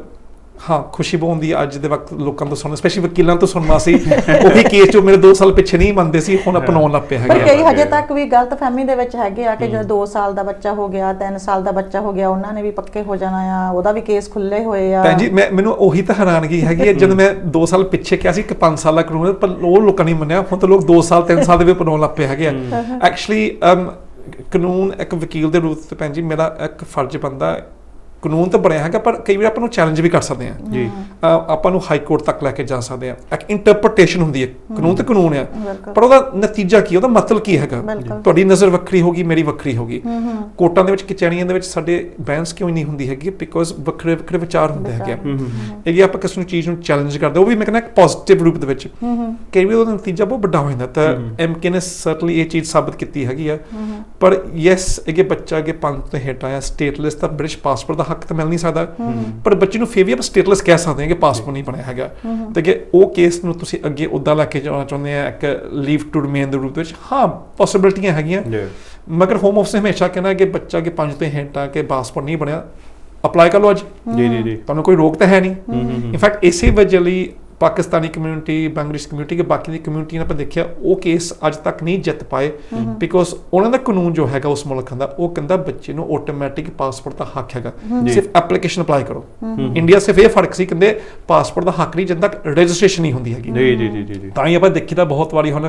ਹਾਂ ਖੁਸ਼ੀ ਬਹੁਤ ਹੁੰਦੀ ਅੱਜ ਦੇ ਵਕਤ ਲੋਕਾਂ ਤੋਂ ਸੁਣਨਾ, ਸਪੈਸ਼ਲੀ ਵਕੀਲਾਂ ਤੋਂ ਸੁਣਨਾ ਸੀ ਉਹੀ ਕੇਸ ਜੋ ਮੇਰੇ 2 ਸਾਲ ਪਿੱਛੇ ਨਹੀਂ ਮੰਨਦੇ ਸੀ ਹੁਣ ਅਪਣਾਉਣ ਲੱਗ ਪਏ ਹੈਗੇ। ਪਰ ਕਈ ਹਜੇ ਤੱਕ ਵੀ ਗਲਤਫਹਿਮੀ ਦੇ ਵਿੱਚ ਹੈਗੇ ਆ ਕਿ ਜਦੋਂ 2 ਸਾਲ ਦਾ ਬੱਚਾ ਹੋ ਗਿਆ, 3 ਸਾਲ ਦਾ ਬੱਚਾ ਹੋ ਗਿਆ, ਉਹਨਾਂ ਨੇ ਵੀ ਪੱਕੇ ਹੋ ਜਾਣਾ ਆ, ਉਹਦਾ ਵੀ ਕੇਸ ਖੁੱਲੇ ਹੋਏ ਆ। ਭੈਣ ਜੀ ਮੈਨੂੰ ਉਹੀ ਤਾਂ ਹੈਰਾਨਗੀ ਹੈਗੀ ਹੈ, ਜਦੋਂ ਮੈਂ 2 ਸਾਲ ਪਿੱਛੇ ਕਿਹਾ ਸੀ ਕਿ 5 ਸਾਲ ਦਾ ਕਾਨੂੰਨ, ਪਰ ਉਹ ਲੋਕਾਂ ਨੇ ਮੰਨਿਆ, ਹੁਣ ਤਾਂ ਲੋਕ 2 ਸਾਲ 3 ਸਾਲ ਦੇ ਵੀ ਅਪਣਾਉਣ ਲੱਗ ਪਏ ਹੈਗੇ ਆ। ਐਕਚੁਅਲੀ ਕਾਨੂੰਨ ਇੱਕ ਵਕੀਲ ਦੇ ਰੂਪ ਤੇ ਭੈਣ ਜੀ ਮੇਰਾ ਇੱਕ ਫਰਜ਼ ਬਣਦਾ ਕਾਨੂੰਨ ਤਾਂ ਬਣਿਆ ਹੈਗਾ, ਪਰ ਕਈ ਵਾਰ ਆਪਾਂ ਨੂੰ ਚੈਲੰਜ ਵੀ ਕਰ ਸਕਦੇ ਹਾਂ ਜੀ। ਆਪਾਂ ਨੂੰ ਹਾਈ ਕੋਰਟ ਤੱਕ ਲੈ ਕੇ ਜਾ ਸਕਦੇ ਹਾਂ। ਇੱਕ ਇੰਟਰਪ੍ਰੀਟੇਸ਼ਨ ਹੁੰਦੀ ਹੈ, ਕਾਨੂੰਨ ਤਾਂ ਕਾਨੂੰਨ ਆ, ਪਰ ਉਹਦਾ ਨਤੀਜਾ ਕੀ, ਉਹਦਾ ਮਤਲਬ ਕੀ ਹੈਗਾ। ਤੁਹਾਡੀ ਨਜ਼ਰ ਵੱਖਰੀ ਹੋਗੀ, ਮੇਰੀ ਵੱਖਰੀ ਹੋਗੀ। ਕੋਰਟਾਂ ਦੇ ਵਿੱਚ, ਕਚਹਿਰੀਆਂ ਦੇ ਵਿੱਚ ਸਾਡੇ ਬਹਿਸ ਕਿਉਂ ਨਹੀਂ ਹੁੰਦੀ ਹੈਗੀ? ਬਿਕੋਜ਼ ਵੱਖਰੇ ਵੱਖਰੇ ਵਿਚਾਰ ਹੁੰਦੇ ਹੈਗੇ ਆ। ਇਹ ਆਪਾਂ ਕਿਸੇ ਨੂੰ ਚੀਜ਼ ਨੂੰ ਚੈਲੰਜ ਕਰਦੇ, ਉਹ ਵੀ ਮੈਂ ਕਹਿੰਦਾ ਇੱਕ ਪੋਜ਼ਿਟਿਵ ਰੂਪ ਦੇ ਵਿੱਚ, ਕਈ ਵਾਰ ਉਹਦਾ ਨਤੀਜਾ ਬਹੁਤ ਵੱਡਾ ਹੋ ਜਾਂਦਾ। ਤਾਂ ਐਮਕੇ ਨੇ ਸਰਟਨਲੀ ਇਹ ਚੀਜ਼ ਸਾਬਤ ਕੀਤੀ ਹੈਗੀ ਆ। ਪਰ ਯੈਸ, ਇਹ ਬੱਚਾ ਅੱਗੇ 5 ਤੋਂ ਹੇਠ ਆਇਆ, ਸਟੇਟਲੈਸ ਤਾਂ ਬ੍ਰਿਟਿਸ਼ ਪਾਸਪੋਰਟ ਦਾ ਹੱਕ ਤਾਂ ਮਿਲ ਨਹੀਂ ਸਕਦਾ, ਪਰ ਬੱਚੇ ਨੂੰ ਫਿਰ ਵੀ ਆਪਾਂ ਸਟੇਟਲੈਸ ਕਹਿ ਸਕਦੇ ਹਾਂ ਕਿ ਪਾਸਪੋਰਟ ਨਹੀਂ ਬਣਿਆ ਹੈਗਾ। ਤੇ ਕਿ ਉਹ ਕੇਸ ਨੂੰ ਤੁਸੀਂ ਅੱਗੇ ਉੱਦਾਂ ਲੈ ਕੇ ਜਾਣਾ ਚਾਹੁੰਦੇ ਆ ਇੱਕ ਲੀਵ ਟੂ ਰਿਮੇਨ ਦੇ ਰੂਪ ਵਿੱਚ, ਹਾਂ ਪੋਸੀਬਿਲਿਟੀਆਂ ਹੈਗੀਆਂ। ਮਗਰ ਹੋਮ ਆਫਿਸ ਹਮੇਸ਼ਾ ਕਹਿਣਾ ਕਿ ਬੱਚਾ ਅੱਗੇ 5 ਤੋਂ ਹੇਠ ਆ ਕੇ ਪਾਸਪੋਰਟ ਨਹੀਂ ਬਣਿਆ, ਅਪਲਾਈ ਕਰ ਲਓ ਅੱਜ। ਜੀ, ਤੁਹਾਨੂੰ ਕੋਈ ਰੋਕ ਤਾਂ ਹੈ ਨਹੀਂ। ਇਨਫੈਕਟ ਇਸੇ ਵਜ੍ਹਾ ਲਈ ਪਾਕਿਸਤਾਨੀ ਕਮਿਊਨਿਟੀ, ਬੰਗਲਾਦੇਸ਼ ਕਮਿਊਨਿਟੀ ਕੇ ਬਾਕੀ ਦੀ ਕਮਿਊਨਿਟੀ ਨੇ ਆਪਾਂ ਦੇਖਿਆ ਉਹ ਕੇਸ ਅੱਜ ਤੱਕ ਨਹੀਂ ਜਿੱਤ ਪਾਏ, ਬਿਕੋਜ਼ ਉਹਨਾਂ ਦਾ ਕਾਨੂੰਨ ਜੋ ਹੈਗਾ ਉਸ ਮੁਲਕ ਦਾ, ਉਹ ਕਹਿੰਦਾ ਬੱਚੇ ਨੂੰ ਆਟੋਮੈਟਿਕ ਪਾਸਪੋਰਟ ਦਾ ਹੱਕ ਹੈਗਾ, ਸਿਰਫ ਐਪਲੀਕੇਸ਼ਨ ਅਪਲਾਈ ਕਰੋ। ਇੰਡੀਆ ਸਿਰਫ ਇਹ ਫਰਕ ਸੀ, ਕਹਿੰਦੇ ਪਾਸਪੋਰਟ ਦਾ ਹੱਕ ਨਹੀਂ ਜਦ ਤੱਕ ਰਜਿਸਟ੍ਰੇਸ਼ਨ ਨਹੀਂ ਹੁੰਦੀ ਹੈਗੀ। ਜੀ। ਤਾਂ ਹੀ ਆਪਾਂ ਦੇਖੀ ਤਾਂ ਬਹੁਤ ਵਾਰੀ ਹੁਣ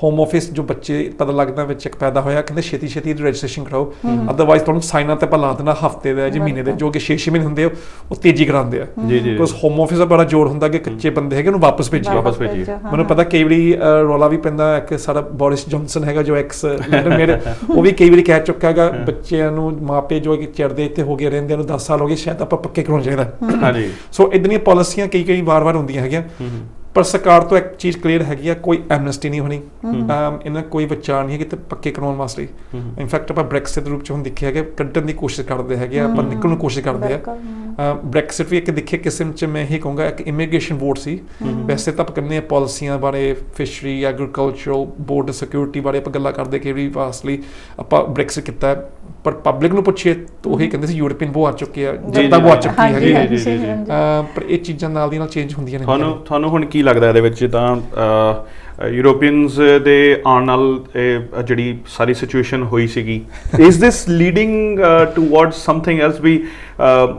ਹੋਮ ਆਫਿਸ ਜੋ ਬੱਚੇ ਪਤਾ ਲੱਗਦਾ ਵਿੱਚ ਇੱਕ ਪੈਦਾ ਹੋਇਆ, ਕਹਿੰਦੇ ਛੇਤੀ ਛੇਤੀ ਰਜਿਸਟ੍ਰੇਸ਼ਨ ਕਰਾਓ, ਅਦਰਵਾਈਜ਼ ਤੁਹਾਨੂੰ ਸਾਈਨਾਂ ਤੇ ਆਪਾਂ ਲਾ ਦੇਣਾ ਹਫਤੇ ਦਾ ਜਾਂ ਮਹੀਨੇ ਦੇ, ਜੋ ਕਿ 6 ਮਹੀਨੇ ਹੁੰਦੇ ਉਹ ਤੇਜ਼ੀ ਕਰਾਉਂਦੇ ਆ। ਬਿਕੋਜ਼ ਹੋਮ ਆਫਿਸ ਦਾ ਬੜਾ ਜ਼ੋਰ ਹੁੰਦਾ ਕਿ ਕੱਚੇ ਬੰਦੇ ਹੈਗੇ ਉਹਨੂੰ ਵਾਪਸ ਭੇਜੀਏ। ਮੈਨੂੰ ਪਤਾ ਕਈ ਵਾਰੀ ਰੌਲਾ ਵੀ ਪੈਂਦਾ ਕਿ ਸਾਡਾ ਬੋਰਿਸ ਜੌਨਸਨ ਹੈਗਾ ਜੋ ਐਕਸ ਲੀਡਰ ਮੇਰੇ, ਉਹ ਵੀ ਕਈ ਵਾਰੀ ਕਹਿ ਚੁੱਕਾ ਹੈਗਾ ਬੱਚਿਆਂ ਨੂੰ, ਮਾਪੇ ਜੋ ਕਿ ਚਿੜਦੇ ਇੱਥੇ ਹੋ ਗਏ ਰਹਿੰਦੇ ਨੂੰ 10 ਸਾਲ ਹੋ ਗਏ, ਸ਼ਾਇਦ ਆਪਾਂ ਪੱਕੇ ਕਰਾਉਣਾ ਚਾਹੀਦਾ। ਸੋ ਇਦਾਂ ਦੀਆਂ ਪਾਲਿਸੀਆਂ ਕਈ ਵਾਰ ਹੁੰਦੀਆਂ ਹੈਗੀਆਂ, ਪਰ ਸਰਕਾਰ ਤੋਂ ਇੱਕ ਚੀਜ਼ ਕਲੀਅਰ ਹੈਗੀ ਆ, ਕੋਈ ਐਮਨੈਸਟੀ ਨਹੀਂ ਹੋਣੀ, ਇਹਨਾਂ ਕੋਈ ਵਿਚਾਰ ਨਹੀਂ ਹੈ ਕਿ ਪੱਕੇ ਕਰਾਉਣ ਵਾਸਤੇ। ਇਨਫੈਕਟ ਆਪਾਂ ਬ੍ਰੈਕਸਿਟ ਦੇ ਰੂਪ ਚ ਹੁਣ ਦੇਖਿਆ ਹੈਗਾ, ਕੱਢਣ ਦੀ ਕੋਸ਼ਿਸ਼ ਕਰਦੇ ਹੈਗੇ, ਆਪਾਂ ਨਿਕਲਣ ਦੀ ਕੋਸ਼ਿਸ਼ ਕਰਦੇ ਆ। ਬ੍ਰੈਕਸਿਟ ਵੀ ਇੱਕ ਦੇਖੇ ਕਿਸਮ ਚ ਮੈਂ ਇਹ ਕਹੂੰਗਾ ਇੱਕ ਇਮੀਗ੍ਰੇਸ਼ਨ ਵੋਟ ਸੀ। ਵੈਸੇ ਤਾਂ ਆਪਾਂ ਕਹਿੰਦੇ ਆ ਪਾਲਿਸੀਆਂ ਬਾਰੇ, ਫਿਸ਼ਰੀ, ਐਗਰੀਕਲਚਰਲ, ਬੋਰਡਰ ਸਿਕਿਉਰਿਟੀ ਬਾਰੇ ਆਪਾਂ ਗੱਲਾਂ ਕਰਦੇ ਕਿ ਵੀ ਵਾਸਟਲੀ ਆਪਾਂ ਬ੍ਰੈਕਸਿਟ ਕੀਤਾ, ਪਰ ਪਬਲਿਕ ਨੂੰ ਪੁੱਛੀਏ ਤਾਂ ਉਹੀ ਕਹਿੰਦੇ ਸੀ ਯੂਰਪੀਅਨ ਬਹੁਤ ਆ ਚੁੱਕੇ ਆ, ਜਨਤਾ ਬਹੁਤ ਆ ਚੁੱਕੀ ਹੈਗੀ। ਪਰ ਇਹ ਚੀਜ਼ਾਂ ਨਾਲ ਦੀ ਨਾਲ ਚੇਂਜ ਹੁੰਦੀਆਂ ਨੇ। ਤੁਹਾਨੂੰ ਹੁਣ ਕੀ ਲੱਗਦਾ ਇਹਦੇ ਵਿੱਚ, ਜਿੱਦਾਂ ਯੂਰੋਪੀਅਨਸ ਦੇ ਆਉਣ ਨਾਲ ਇਹ ਜਿਹੜੀ ਸਾਰੀ ਸਿਚੁਏਸ਼ਨ ਹੋਈ ਸੀਗੀ, is this leading towards something else ਵੀ,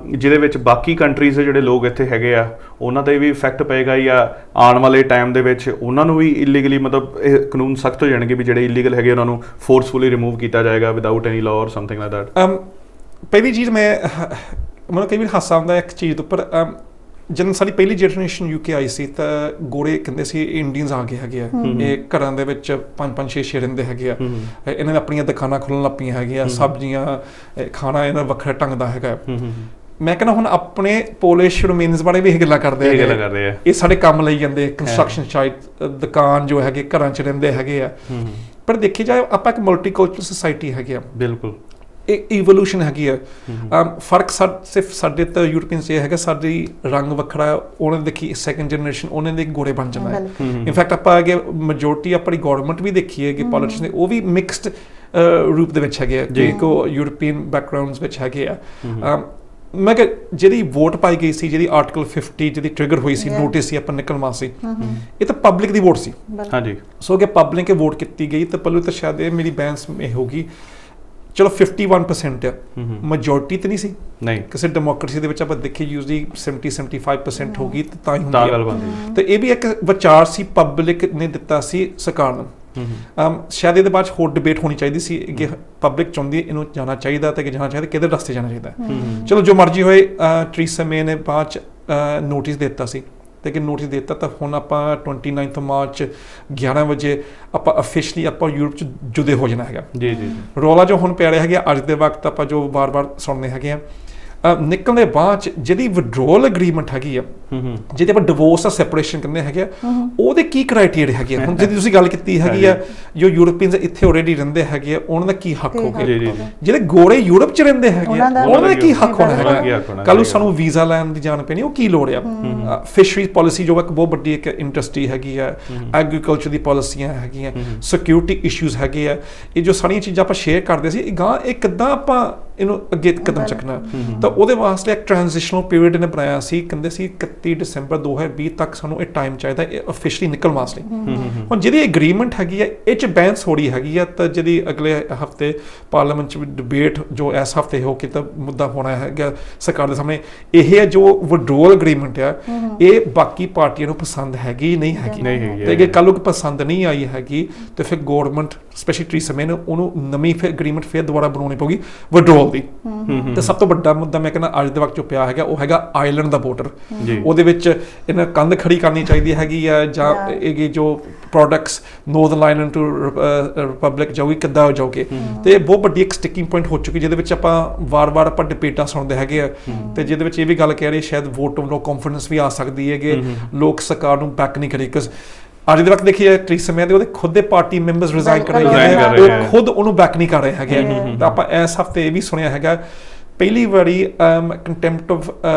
ਜਿਹਦੇ ਵਿੱਚ ਬਾਕੀ ਕੰਟਰੀਜ਼ ਦੇ ਜਿਹੜੇ ਲੋਕ ਇੱਥੇ ਹੈਗੇ ਆ ਉਹਨਾਂ 'ਤੇ ਵੀ ਇਫੈਕਟ ਪਏਗਾ, ਜਾਂ ਆਉਣ ਵਾਲੇ ਟਾਈਮ ਦੇ ਵਿੱਚ ਉਹਨਾਂ ਨੂੰ ਵੀ ਇਲੀਗਲੀ, ਮਤਲਬ ਇਹ ਕਾਨੂੰਨ ਸਖਤ ਹੋ ਜਾਣਗੇ ਵੀ ਜਿਹੜੇ ਇਲੀਗਲ ਹੈਗੇ ਉਹਨਾਂ ਨੂੰ ਫੋਰਸਫੁਲੀ ਰਿਮੂਵ ਕੀਤਾ ਜਾਏਗਾ ਵਿਦਆਊਟ ਐਨੀ ਲਾਅ ਔਰ ਸਮਥਿੰਗ ਲਾਈਕ ਦੈਟ? ਪਹਿਲੀ ਚੀਜ਼ ਮੈਨੂੰ ਕਈ ਵਾਰ ਹਾਸਾ ਆਉਂਦਾ ਇੱਕ ਚੀਜ਼ ਦੇ ਉੱਪਰ, ਜਦੋਂ ਸਾਡੀ ਪਹਿਲੀ ਜਨਰੇਸ਼ਨ UK ਆਈ ਸੀ ਤਾਂ ਗੋਰੇ ਕਹਿੰਦੇ ਸੀ ਇੰਡੀਅਨਸ ਆ ਗਏ ਹੈਗੇ ਆ, ਇਹ ਘਰਾਂ ਦੇ ਵਿੱਚ 5-5 6 ਰਹਿੰਦੇ ਹੈਗੇ ਆ, ਇਹਨਾਂ ਨੇ ਆਪਣੀਆਂ ਦੁਕਾਨਾਂ ਖੋਲ੍ਹਣ ਲੱਗ ਪਈਆਂ ਹੈਗੀਆਂ, ਸਬਜ਼ੀਆਂ ਖਾਣਾ ਇਹਨਾਂ ਵੱਖਰਾ ਢੰਗ ਦਾ ਹੈਗਾ। ਮੈਂ ਕਹਿੰਦਾ ਹੁਣ ਆਪਣੇ ਪੋਲਿਸ਼ ਰੋਮੇਨਸ ਬਾਰੇ ਵੀ ਇਹ ਗੱਲਾਂ ਕਰਦੇ ਆ, ਇਹ ਸਾਡੇ ਕੰਮ ਲਈ ਜਾਂਦੇ, ਕੰਸਟਰਕਸ਼ਨ ਸਾਈਟ, ਦੁਕਾਨ ਜੋ ਹੈਗੇ, ਘਰਾਂ 'ਚ ਰਹਿੰਦੇ ਹੈਗੇ ਆ। ਪਰ ਦੇਖੀ ਜਾਏ ਆਪਾਂ ਇੱਕ ਮਲਟੀਕਲਚਰਲ ਸੁਸਾਇਟੀ ਹੈਗੇ ਆ, ਬਿਲਕੁਲ ਇਹ ਇਵੋਲੂਸ਼ਨ ਹੈਗੀ ਆ। ਫਰਕ ਸਿਰਫ ਸਾਡੇ ਤਾਂ ਯੂਰਪੀਅਨਸ ਇਹ ਹੈਗਾ, ਸਾਡੀ ਰੰਗ ਵੱਖਰਾ, ਉਹਨਾਂ ਨੇ ਦੇਖੀ ਸੈਕੰਡ ਜਨਰੇਸ਼ਨ ਉਹਨਾਂ ਦੇ ਗੋਰੇ ਬਣ ਜਾਣਾ ਹੈ। ਇਨਫੈਕਟ ਆਪਾਂ ਅੱਗੇ ਮੈਜੋਰਟੀ ਆਪਣੀ ਗਵਰਨਮੈਂਟ ਵੀ ਦੇਖੀ ਹੈ ਕਿ ਪੋਲੀਟੀਸ਼ੀਅਨ ਦੇ ਉਹ ਵੀ ਮਿਕਸਡ ਰੂਪ ਦੇ ਵਿੱਚ ਹੈਗੇ ਆ, ਕਿ ਕੋ ਯੂਰਪੀਅਨ ਬੈਕਗਰਾਊਂਡਸ ਵਿੱਚ ਹੈਗੇ ਆ। ਮੈਂ ਕਿ ਜਿਹੜੀ ਵੋਟ ਪਾਈ ਗਈ ਸੀ, ਜਿਹੜੀ ਆਰਟੀਕਲ 50 ਜਿਹਦੀ ਟ੍ਰਿਗਰ ਹੋਈ ਸੀ, ਨੋਟਿਸ ਸੀ ਆਪਾਂ ਨਿਕਲਣ ਵਾਸਤੇ, ਇਹ ਤਾਂ ਪਬਲਿਕ ਦੀ ਵੋਟ ਸੀ। ਹਾਂਜੀ, ਸੋ ਕਿ ਪਬਲਿਕ ਨੇ ਵੋਟ ਕੀਤੀ ਗਈ ਤਾਂ ਪਹਿਲਾਂ ਤਾਂ ਸ਼ਾਇਦ ਇਹ ਮੇਰੀ ਬੈਂਸ ਇਹ ਹੋਗੀ, ਚਲੋ 51% ਆ, ਮੈਜੋਰਟੀ ਤਾਂ ਨਹੀਂ ਸੀ। ਨਹੀਂ, ਕਿਸੇ ਡੈਮੋਕ੍ਰੇਸੀ ਦੇ ਵਿੱਚ ਆਪਾਂ ਦੇਖੀਏ ਯੂਜ਼ਲੀ 70-75% ਹੋ ਗਈ ਤਾਂ ਹੀ ਹੁੰਦੀ। ਤੇ ਇਹ ਵੀ ਇੱਕ ਵਿਚਾਰ ਸੀ ਪਬਲਿਕ ਨੇ ਦਿੱਤਾ ਸੀ ਸਰਕਾਰ ਨੂੰ। ਸ਼ਾਇਦ ਇਹਦੇ ਬਾਅਦ ਹੋਰ ਡਿਬੇਟ ਹੋਣੀ ਚਾਹੀਦੀ ਸੀ ਕਿ ਪਬਲਿਕ ਚਾਹੁੰਦੀ ਇਹਨੂੰ ਜਾਣਾ ਚਾਹੀਦਾ ਤੇ ਕਿ ਜਾਣਾ ਚਾਹੀਦਾ, ਕਿਹਦੇ ਰਸਤੇ ਜਾਣਾ ਚਾਹੀਦਾ। ਚਲੋ ਜੋ ਮਰਜ਼ੀ ਹੋਏ, ਟਰੀਸਾ ਮੇ ਨੇ ਬਾਅਦ 'ਚ ਨੋਟਿਸ ਦੇ ਦਿੱਤਾ ਸੀ ਤੇ ਕਿ ਨੋਟਿਸ ਦੇ ਦਿੱਤਾ ਤਾਂ ਹੁਣ ਆਪਾਂ 29 ਮਾਰਚ 11 ਵਜੇ ਆਪਾਂ ਅਫੀਸ਼ੀਅਲੀ ਆਪਾਂ ਯੂਰਪ 'ਚ ਜੁਦੇ ਹੋ ਜਾਣਾ ਹੈਗਾ। ਜੀ ਜੀ, ਰੌਲਾ ਜੋ ਹੁਣ ਪੈ ਰਿਹਾ ਹੈਗਾ ਅੱਜ ਦੇ ਵਕਤ ਆਪਾਂ ਜੋ ਵਾਰ-ਵਾਰ ਸੁਣਦੇ ਹੈਗੇ ਆ, ਨਿਕਲਣ ਦੇ ਬਾਅਦ 'ਚ ਜਿਹੜੀ ਵਿਡਰੋਅਲ ਐਗਰੀਮੈਂਟ ਹੈਗੀ ਆ, ਜਿਹਦੇ ਆਪਾਂ ਡਿਵੋਰਸ ਆ, ਸੈਪਰੇਸ਼ਨ ਕਹਿੰਦੇ ਹੈਗੇ ਆ, ਉਹਦੇ ਕੀ ਕ੍ਰਾਈਟੇਰੀਆ ਹੈਗੇ ਆ? ਹੁਣ ਜਿਹਦੀ ਤੁਸੀਂ ਗੱਲ ਕੀਤੀ ਹੈਗੀ ਆ, ਜੋ ਯੂਰਪੀਅਨਸ ਇੱਥੇ ਆਲਰੇਡੀ ਰਹਿੰਦੇ ਹੈਗੇ ਆ, ਉਹਨਾਂ ਦਾ ਕੀ ਹੱਕ ਹੋਊਗਾ? ਜਿਹੜੇ ਗੋਰੇ ਯੂਰਪ 'ਚ ਰਹਿੰਦੇ ਹੈਗੇ ਆ, ਉਹਨਾਂ ਦਾ ਕੀ ਹੱਕ ਹੋਣਾ ਹੈਗਾ? ਕੱਲ੍ਹ ਨੂੰ ਸਾਨੂੰ ਵੀਜ਼ਾ ਲੈਣ ਦੀ ਜਾਣ ਪੈਣੀ, ਉਹ ਕੀ ਲੋੜ ਆ? ਫਿਸ਼ਰੀਜ਼ ਪਾਲਿਸੀ ਜੋ ਇੱਕ ਬਹੁਤ ਵੱਡੀ ਇੱਕ ਇੰਡਸਟਰੀ ਹੈਗੀ ਆ, ਐਗਰੀਕਲਚਰ ਦੀ ਪਾਲਿਸੀਆਂ ਹੈਗੀਆਂ, ਸਿਕਿਉਰਿਟੀ ਇਸ਼ੂਜ਼ ਹੈਗੇ ਆ, ਇਹ ਜੋ ਸਾਰੀਆਂ ਚੀਜ਼ਾਂ ਆਪਾਂ ਸ਼ੇਅਰ ਕਰਦੇ ਸੀ, ਇਹ ਕਿੱਦਾਂ ਆਪਾਂ ਇਹਨੂੰ ਅੱਗੇ ਕਦਮ ਚੱਕਣਾ? ਤਾਂ ਉਹਦੇ ਵਾਸਤੇ ਇੱਕ ਟ੍ਰਾਂਜੀਸ਼ਨਲ ਪੀਰੀਅਡ ਇਹਨੇ ਬਣਾਇਆ ਸੀ, ਕਹਿੰਦੇ ਸੀ 31 ਦਸੰਬਰ 2020 ਤੱਕ ਸਾਨੂੰ ਇਹ ਟਾਈਮ ਚਾਹੀਦਾ ਇਹ ਅਫੀਸ਼ੀਅਲੀ ਨਿਕਲਣ ਵਾਸਤੇ। ਹੁਣ ਜਿਹਦੀ ਐਗਰੀਮੈਂਟ ਹੈਗੀ ਹੈ ਇਹ 'ਚ ਬੈਂਸ ਹੋ ਰਹੀ ਹੈਗੀ ਆ, ਤਾਂ ਜਿਹਦੀ ਅਗਲੇ ਹਫਤੇ ਪਾਰਲੀਮੈਂਟ 'ਚ ਡਿਬੇਟ ਜੋ ਇਸ ਹਫਤੇ ਹੋ ਕੇ ਤਾਂ ਮੁੱਦਾ ਹੋਣਾ ਹੈਗਾ ਸਰਕਾਰ ਦੇ ਸਾਹਮਣੇ, ਇਹ ਹੈ ਜੋ ਵਿਡਰੋਅਲ ਐਗਰੀਮੈਂਟ ਆ ਇਹ ਬਾਕੀ ਪਾਰਟੀਆਂ ਨੂੰ ਪਸੰਦ ਹੈਗੀ ਨਹੀਂ ਹੈਗੀ, ਤੇ ਜੇ ਕੱਲ੍ਹ ਨੂੰ ਪਸੰਦ ਨਹੀਂ ਆਈ ਹੈਗੀ ਤੇ ਫਿਰ ਗੌਰਮੈਂਟ ਸਪੈਸ਼ਲੀ ਟਰੀਸਾ ਮੇ ਨੂੰ ਉਹਨੂੰ ਨਵੀਂ ਫਿਰ ਐਗਰੀਮੈਂਟ ਫਿਰ ਦੁਬਾਰਾ ਬਣਾਉਣੀ ਪਊਗੀ ਵਿਡਰੋਅਲ ਦੀ। ਤੇ ਸਭ ਤੋਂ ਵੱਡਾ ਮੁੱਦਾ ਮੈਂ ਕਹਿੰਦਾ ਅੱਜ ਦੇ ਵਕਤ 'ਚ ਪਿਆ ਹੈਗਾ ਉਹ ਹੈਗਾ ਆਇਰਲੈਂਡ ਦਾ ਬਾਰਡਰ। ਉਹਦੇ ਵਿੱਚ ਇਹਨਾਂ ਕੰਧ ਖੜੀ ਕਰਨੀ ਚਾਹੀਦੀ ਹੈਗੀ ਆ, ਜਾਂ ਇਹ ਜੋ products northern Ireland to republic ਜਾਊਗੀ ਕਿੱਦਾਂ ਹੋ ਜਾਊਗੀ, ਤੇ ਬਹੁਤ ਵੱਡੀ ਇੱਕ ਸਟਿਕਿੰਗ ਪੁਆਇੰਟ ਹੋ ਚੁੱਕੀ ਜਿਹਦੇ ਵਿੱਚ ਆਪਾਂ ਵਾਰ-ਵਾਰ ਆਪਾਂ ਡਿਬੇਟਾਂ ਸੁਣਦੇ ਹੈਗੇ ਆ, ਤੇ ਜਿਹਦੇ ਵਿੱਚ ਇਹ ਵੀ ਗੱਲ ਕਹਿ ਰਹੇ ਸ਼ਾਇਦ ਵੋਟ ਆਫ ਨੋ ਕੌਨਫੀਡੈਂਸ ਵੀ ਆ ਸਕਦੀ ਹੈਗੇ, ਲੋਕ ਸਰਕਾਰ ਨੂੰ ਬੈਕ ਨਹੀਂ ਕਰੇ। ਬਿਕਾਜ਼ ਅੱਜ ਦੇ ਵਕਤ ਦੇਖੀਏ ਟਰੀਸਾ ਮੇ ਦੇ ਉਹਦੇ ਖੁਦ ਦੇ ਪਾਰਟੀ ਮੈਂਬਰਸ ਰਿਜ਼ਾਈਨ ਕਰ ਰਹੇ ਹੈਗੇ, ਉਹ ਖੁਦ ਉਹਨੂੰ ਬੈਕ ਨਹੀਂ ਕਰ ਰਹੇ ਹੈਗੇ। ਤਾਂ ਆਪਾਂ ਇਸ ਹਫਤੇ ਇਹ ਵੀ ਸੁਣਿਆ ਹੈਗਾ ਪਹਿਲੀ ਵਾਰੀ ਕੰਟੈਂਪਟ ਆਫ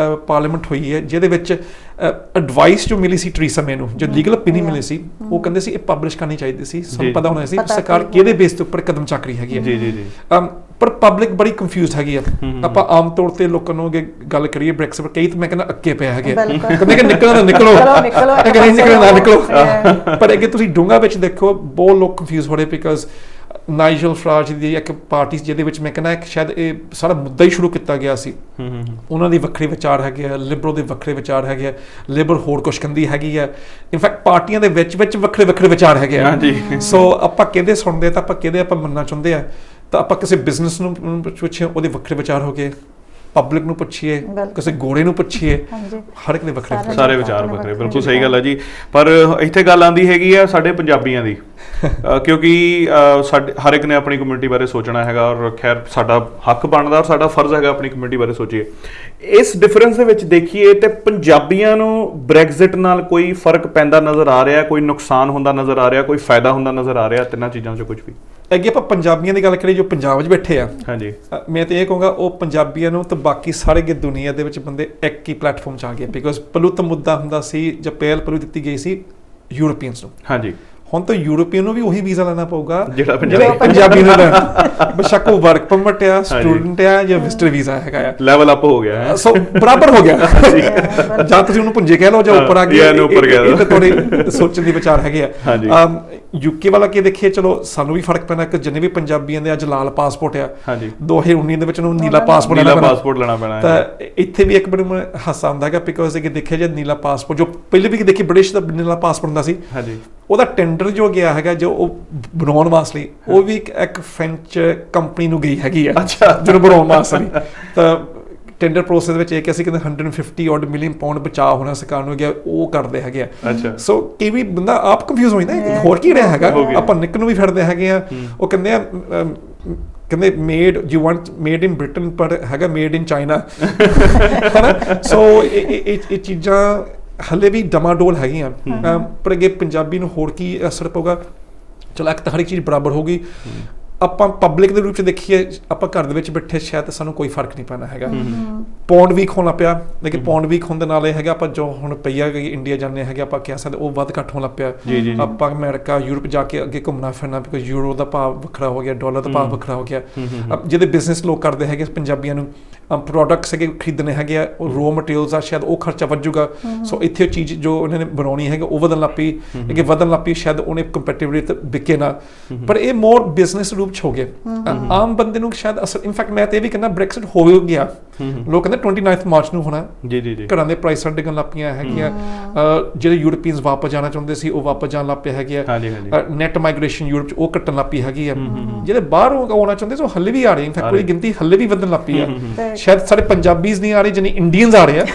ਪਾਰਲੀਮੈਂਟ ਹੋਈ ਹੈ ਜਿਹਦੇ ਵਿੱਚ ਐਡਵਾਈਸ ਜੋ ਮਿਲੀ ਸੀ ਟਰੀਸਾ ਮੇ ਨੂੰ, ਜੋ ਲੀਗਲ ਓਪੀਨੀਅਨ ਮਿਲੀ ਸੀ, ਉਹ ਕਹਿੰਦੇ ਸੀ ਇਹ ਪਬਲਿਸ਼ ਕਰਨੀ ਚਾਹੀਦੀ ਸੀ, ਸਾਨੂੰ ਪਤਾ ਹੋਣਾ ਸੀ ਸਰਕਾਰ ਕਿਹਦੇ ਬੇਸ ਦੇ ਉੱਪਰ ਕਦਮ ਚੱਕ ਰਹੀ ਹੈਗੀ ਹੈ। ਪਰ ਪਬਲਿਕ ਬੜੀ ਕੰਫਿਊਜ਼ਡ ਹੈਗੀ ਆ। ਆਪਾਂ ਆਮ ਤੌਰ ਤੇ ਲੋਕਾਂ ਨੂੰ ਗੱਲ ਕਰੀਏ ਬ੍ਰੈਕਸਿਟ ਕਈ ਤਾਂ ਮੈਂ ਕਹਿੰਦਾ ਅੱਕੇ ਪਿਆ ਹੈਗੇ, ਕਹਿੰਦੇ ਕਿ ਨਿਕਲਣਾ ਤਾਂ ਨਿਕਲੋ, ਕਹਿੰਦੇ ਨਿਕਲਣਾ ਨਾ ਨਿਕਲੋ। ਪਰ ਅੱਗੇ ਤੁਸੀਂ ਡੂੰਘਾ ਵਿੱਚ ਦੇਖੋ ਬਹੁਤ ਲੋਕ ਕੰਫਿਊਜ਼ ਹੋ ਰਹੇ, ਬਿਕਾਜ਼ ਨਾਈਜਲ ਫਰਾਜ ਦੀ ਇੱਕ ਪਾਰਟੀ ਜਿਹਦੇ ਵਿੱਚ ਮੈਂ ਕਹਿੰਦਾ ਸ਼ਾਇਦ ਇਹ ਸਾਰਾ ਮੁੱਦਾ ਹੀ ਸ਼ੁਰੂ ਕੀਤਾ ਗਿਆ ਸੀ, ਉਹਨਾਂ ਦੀ ਵੱਖਰੇ ਵਿਚਾਰ ਹੈਗੇ ਆ, ਲਿਬਰਲ ਦੇ ਵੱਖਰੇ ਵਿਚਾਰ ਹੈਗੇ ਆ, ਲਿਬਰਲ ਹੋਰ ਕੁਛ ਕਹਿੰਦੀ ਹੈਗੀ ਆ, ਇਨਫੈਕਟ ਪਾਰਟੀਆਂ ਦੇ ਵਿੱਚ ਵੱਖਰੇ ਵਿਚਾਰ ਹੈਗੇ ਆ। ਸੋ ਆਪਾਂ ਕਿਹਦੇ ਸੁਣਦੇ ਤਾਂ ਆਪਾਂ ਕਿਹਦੇ ਆਪਾਂ ਮੰਨਣਾ ਚਾਹੁੰਦੇ ਆ, ਤਾਂ ਆਪਾਂ ਕਿਸੇ ਬਿਜ਼ਨਸ ਨੂੰ ਪੁੱਛੀਏ ਉਹਦੇ ਵੱਖਰੇ ਵਿਚਾਰ ਹੋ ਗਏ, ਪਬਲਿਕ ਨੂੰ ਪੁੱਛੀਏ, ਕਿਸੇ ਗੋਰੇ ਨੂੰ ਪੁੱਛੀਏ, ਹਰ ਇੱਕ ਦੇ ਵੱਖਰੇ ਸਾਰੇ ਵਿਚਾਰ ਵੱਖਰੇ। ਬਿਲਕੁਲ ਸਹੀ ਗੱਲ ਹੈ ਜੀ। ਪਰ ਇੱਥੇ ਗੱਲ ਆਉਂਦੀ ਹੈਗੀ ਆ ਸਾਡੇ ਪੰਜਾਬੀਆਂ ਦੀ, ਕਿਉਂਕਿ ਸਾਡੇ ਹਰ ਇੱਕ ਨੇ ਆਪਣੀ ਕਮਿਊਨਿਟੀ ਬਾਰੇ ਸੋਚਣਾ ਹੈਗਾ, ਔਰ ਖੈਰ ਸਾਡਾ ਹੱਕ ਬਣਦਾ ਔਰ ਸਾਡਾ ਫਰਜ਼ ਹੈਗਾ ਆਪਣੀ ਕਮਿਊਨਿਟੀ ਬਾਰੇ ਸੋਚੀਏ। ਇਸ ਡਿਫਰੈਂਸ ਦੇ ਵਿੱਚ ਦੇਖੀਏ ਤੇ ਪੰਜਾਬੀਆਂ ਨੂੰ ਬ੍ਰੈਗਜ਼ਿਟ ਨਾਲ ਕੋਈ ਫਰਕ ਪੈਂਦਾ ਨਜ਼ਰ ਆ ਰਿਹਾ, ਕੋਈ ਨੁਕਸਾਨ ਹੁੰਦਾ ਨਜ਼ਰ ਆ ਰਿਹਾ, ਕੋਈ ਫਾਇਦਾ ਹੁੰਦਾ ਨਜ਼ਰ ਆ ਰਿਹਾ, ਤਿੰਨਾਂ ਚੀਜ਼ਾਂ 'ਚੋਂ ਕੁਝ ਵੀ? ਅੱਗੇ ਆਪਾਂ ਪੰਜਾਬੀਆਂ ਦੀ ਗੱਲ ਕਰੀਏ ਜੋ ਪੰਜਾਬ 'ਚ ਬੈਠੇ ਆ, ਹਾਂਜੀ, ਮੈਂ ਤਾਂ ਇਹ ਕਹੂੰਗਾ ਉਹ ਪੰਜਾਬੀਆਂ ਨੂੰ ਤਾਂ ਬਾਕੀ ਸਾਰੇ ਦੁਨੀਆ ਦੇ ਵਿੱਚ ਬੰਦੇ ਇੱਕ ਹੀ ਪਲੇਟਫਾਰਮ 'ਚ ਆ ਗਏ, ਬਿਕਾਜ਼ ਪਹਿਲਾਂ ਤਾਂ ਮੁੱਦਾ ਹੁੰਦਾ ਸੀ ਜੋ ਪਹਿਲ ਦਿੱਤੀ ਗਈ ਸੀ ਯੂਰੋਪੀਅਨਸ ਨੂੰ। ਹਾਂਜੀ, ਹੁਣ ਤਾਂ ਯੂਰੋਪੀਅਨ ਨੂੰ ਵੀ ਉਹੀ ਵੀਜ਼ਾ ਲੈਣਾ ਪਊਗਾ ਜਿਹੜਾ ਪੰਜਾਬੀ ਨੂੰ ਲੈਣਾ, ਬੇਸ਼ੱਕ ਉਹ ਵਰਕ ਪਰਮਿਟ ਆ, ਸਟੂਡੈਂਟ ਆ ਜਾਂ ਵਿਜ਼ਟਰ ਵੀਜ਼ਾ ਹੈਗਾ ਆ, ਲੈਵਲ ਅਪ ਹੋ ਗਿਆ ਹੈ, ਸੋ ਬਰਾਬਰ ਹੋ ਗਿਆ। ਜਾਂ ਤੁਸੀਂ ਉਹਨੂੰ ਪੁੰਜੇ ਕਹਿ ਲਓ ਜਾਂ ਉੱਪਰ ਆ ਗਿਆ, ਇਹ ਤਾਂ ਥੋੜੇ ਸੋਚਣ ਦੀ ਵਿਚਾਰ ਹੈਗੇ ਆ। ਯੂਕੇ ਵਾਲਾ ਕੀ ਦੇਖੀਏ, ਚਲੋ ਸਾਨੂੰ ਵੀ ਫਰਕ ਪੈਣਾ ਕਿ ਜਿੰਨੇ ਵੀ ਪੰਜਾਬੀਆਂ ਦੇ ਅੱਜ ਲਾਲ ਪਾਸਪੋਰਟ ਆ, 2019 ਦੇ ਵਿੱਚ ਉਹਨੂੰ ਨੀਲਾ ਪਾਸਪੋਰਟ ਲੈਣਾ ਪੈਣਾ। ਤਾਂ ਇੱਥੇ ਵੀ ਇੱਕ ਬੜਾ ਹਾਸਾ ਆਉਂਦਾ ਹੈਗਾ, ਬਿਕਾਜ਼ ਇਹ ਦੇਖਿਆ ਜੇ ਨੀਲਾ ਪਾਸਪੋਰਟ ਜੋ ਪਹਿਲੇ ਵੀ ਦੇਖੀ ਬ੍ਰਿਟਿਸ਼ ਦਾ ਨੀਲਾ ਪਾਸਪੋਰਟ ਹੁੰਦਾ ਸੀ, ਉਹਦਾ ਟੈਂਡਰ ਜੋ ਗਿਆ ਹੈਗਾ ਜੋ ਉਹ ਬਣਾਉਣ ਵਾਸਤੇ, ਉਹ ਵੀ ਇੱਕ ਫ੍ਰੈਂਚ ਕੰਪਨੀ ਨੂੰ ਗਈ ਹੈਗੀ ਆ ਜਿਹਨੂੰ ਬਣਾਉਣ ਵਾਸਤੇ। ਤਾਂ ਟੈਂਡਰ ਪ੍ਰੋਸੈਸ ਵਿੱਚ ਇਹ ਕਿ ਅਸੀਂ ਕਹਿੰਦੇ 150 ਮਿਲੀਅਨ ਪਾਉਂਡ ਬਚਾਅ ਹੋਣਾ ਸਰਕਾਰ ਨੂੰ ਗਿਆ, ਉਹ ਕਰਦੇ ਹੈਗੇ ਆ। ਸੋ ਕੀ ਵੀ ਬੰਦਾ ਆਪ ਕੰਫਿਊਜ਼ ਹੋ ਜਾਂਦਾ ਹੋਰ ਕੀ ਰਿਹਾ ਹੈਗਾ। ਆਪਾਂ ਨਿੱਕ ਨੂੰ ਵੀ ਫਿਰਦੇ ਹੈਗੇ ਆ, ਉਹ ਕਹਿੰਦੇ ਆ ਕਹਿੰਦੇ made you want made in Britain ਪਰ ਹੈਗਾ ਮੇਡ ਇਨ ਚਾਈਨਾ, ਹੈ। ਸੋ ਇਹ ਚੀਜ਼ਾਂ ਹਲੇ ਵੀ ਡਮਾਡੋਲ ਹੈਗੀਆਂ, ਪਰ ਅੱਗੇ ਪੰਜਾਬੀ ਨੂੰ ਹੋਰ ਕੀ ਅਸਰ ਪਊਗਾ? ਚਲੋ ਇੱਕ ਤਾਂ ਹਰ ਇੱਕ ਚੀਜ਼ ਬਰਾਬਰ ਹੋਊਗੀ। ਆਪਾਂ ਪਬਲਿਕ ਦੇ ਰੂਪ 'ਚ ਦੇਖੀਏ, ਆਪਾਂ ਘਰ ਦੇ ਵਿੱਚ ਬੈਠੇ ਸ਼ਾਇਦ ਸਾਨੂੰ ਕੋਈ ਫਰਕ ਨਹੀਂ ਪੈਣਾ ਹੈਗਾ। ਪੌਂਡ ਵੀਕ ਹੋਣ ਲੱਗ ਪਿਆ, ਲੇਕਿਨ ਪੌਂਡ ਵੀਕ ਹੋਣ ਦੇ ਨਾਲ ਇਹ ਹੈਗਾ ਆਪਾਂ ਜੋ ਹੁਣ ਪਈਆ ਇੰਡੀਆ ਜਾਂਦੇ ਹੈਗੇ, ਆਪਾਂ ਕਹਿ ਸਕਦੇ ਉਹ ਵੱਧ ਘੱਟ ਹੋਣ ਲੱਗ ਪਿਆ। ਆਪਾਂ ਅਮਰੀਕਾ ਯੂਰਪ ਜਾ ਕੇ ਅੱਗੇ ਘੁੰਮਣਾ ਫਿਰਨਾ, ਬਿਕਾਜ਼ ਯੂਰੋ ਦਾ ਭਾਅ ਵੱਖਰਾ ਹੋ ਗਿਆ, ਡਾਲਰ ਦਾ ਭਾਅ ਵੱਖਰਾ ਹੋ ਗਿਆ। ਜਿਹਦੇ ਬਿਜ਼ਨਸ ਲੋਕ ਕਰਦੇ ਹੈਗੇ ਪੰਜਾਬੀਆਂ ਨੂੰ ਪ੍ਰੋਡਕਟਸ ਹੈਗੇ ਖਰੀਦਣੇ ਹੈਗੇ ਆ, ਉਹ ਰੋ ਮਟੀਰੀਅਲਸ ਆ, ਸ਼ਾਇਦ ਉਹ ਖਰਚਾ ਵੱਜੂਗਾ। ਸੋ ਇੱਥੇ ਚੀਜ਼ ਜੋ ਉਹਨਾਂ ਨੇ ਬਣਾਉਣੀ ਹੈਗੀ ਉਹ ਵਧਣ ਲੱਗ ਪਈ, ਅੱਗੇ ਵਧਣ ਲੱਗ ਪਈ, ਸ਼ਾਇਦ ਉਹਨੇ ਕੰਪੈਟੀਬਿਲਿਟੀ ਵਿਕੇ ਨਾ। ਪਰ ਇਹ ਮੋਰ ਬਿਜ਼ਨਸ ਰੂਪ 'ਚ ਹੋ ਗਏ, ਆਮ ਬੰਦੇ ਨੂੰ ਸ਼ਾਇਦ ਅਸਰ। ਇਨਫੈਕਟ ਮੈਂ ਤੇ ਇਹ ਵੀ ਕਹਿੰਦਾ ਬ੍ਰੈਕਸਿਟ ਹੋ ਗਿਆ, ਲੋਕ ਕਹਿੰਦੇ 29 ਮਾਰਚ ਨੂੰ ਹੋਣਾ। ਘਰਾਂ ਦੇ ਪ੍ਰਾਈਸਾਂ ਡਿੱਗਣ ਲੱਗ ਪਈਆਂ ਹੈਗੀਆਂ, ਜਿਹੜੇ ਯੂਰੋਪੀਅਨਸ ਵਾਪਸ ਜਾਣਾ ਚਾਹੁੰਦੇ ਸੀ ਉਹ ਵਾਪਸ ਜਾਣ ਲੱਗ ਪਏ ਹੈਗੇ ਆ, ਨੈਟ ਮਾਈਗ੍ਰੇਸ਼ਨ ਯੂਰਪ 'ਚ ਉਹ ਘਟਣ ਲੱਗ ਪਈ ਹੈਗੀ ਆ, ਜਿਹੜੇ ਬਾਹਰ ਆਉਣਾ ਚਾਹੁੰਦੇ ਸੀ ਉਹ ਹੱਲੇ ਵੀ ਆ ਰਹੇ। ਇਨਫੈਕਟ ਉਹਦੀ ਗਿਣਤੀ ਹੱਲੇ ਵੀ ਵਧਣ ਲੱਗ ਪਈ ਆ। ਸ਼ਾਇਦ ਸਾਰੇ ਪੰਜਾਬੀਜ਼ ਨਹੀਂ ਆ ਰਹੇ ਜਿੰਨੇ ਇੰਡੀਅਨਸ ਆ ਰਹੇ ਆ,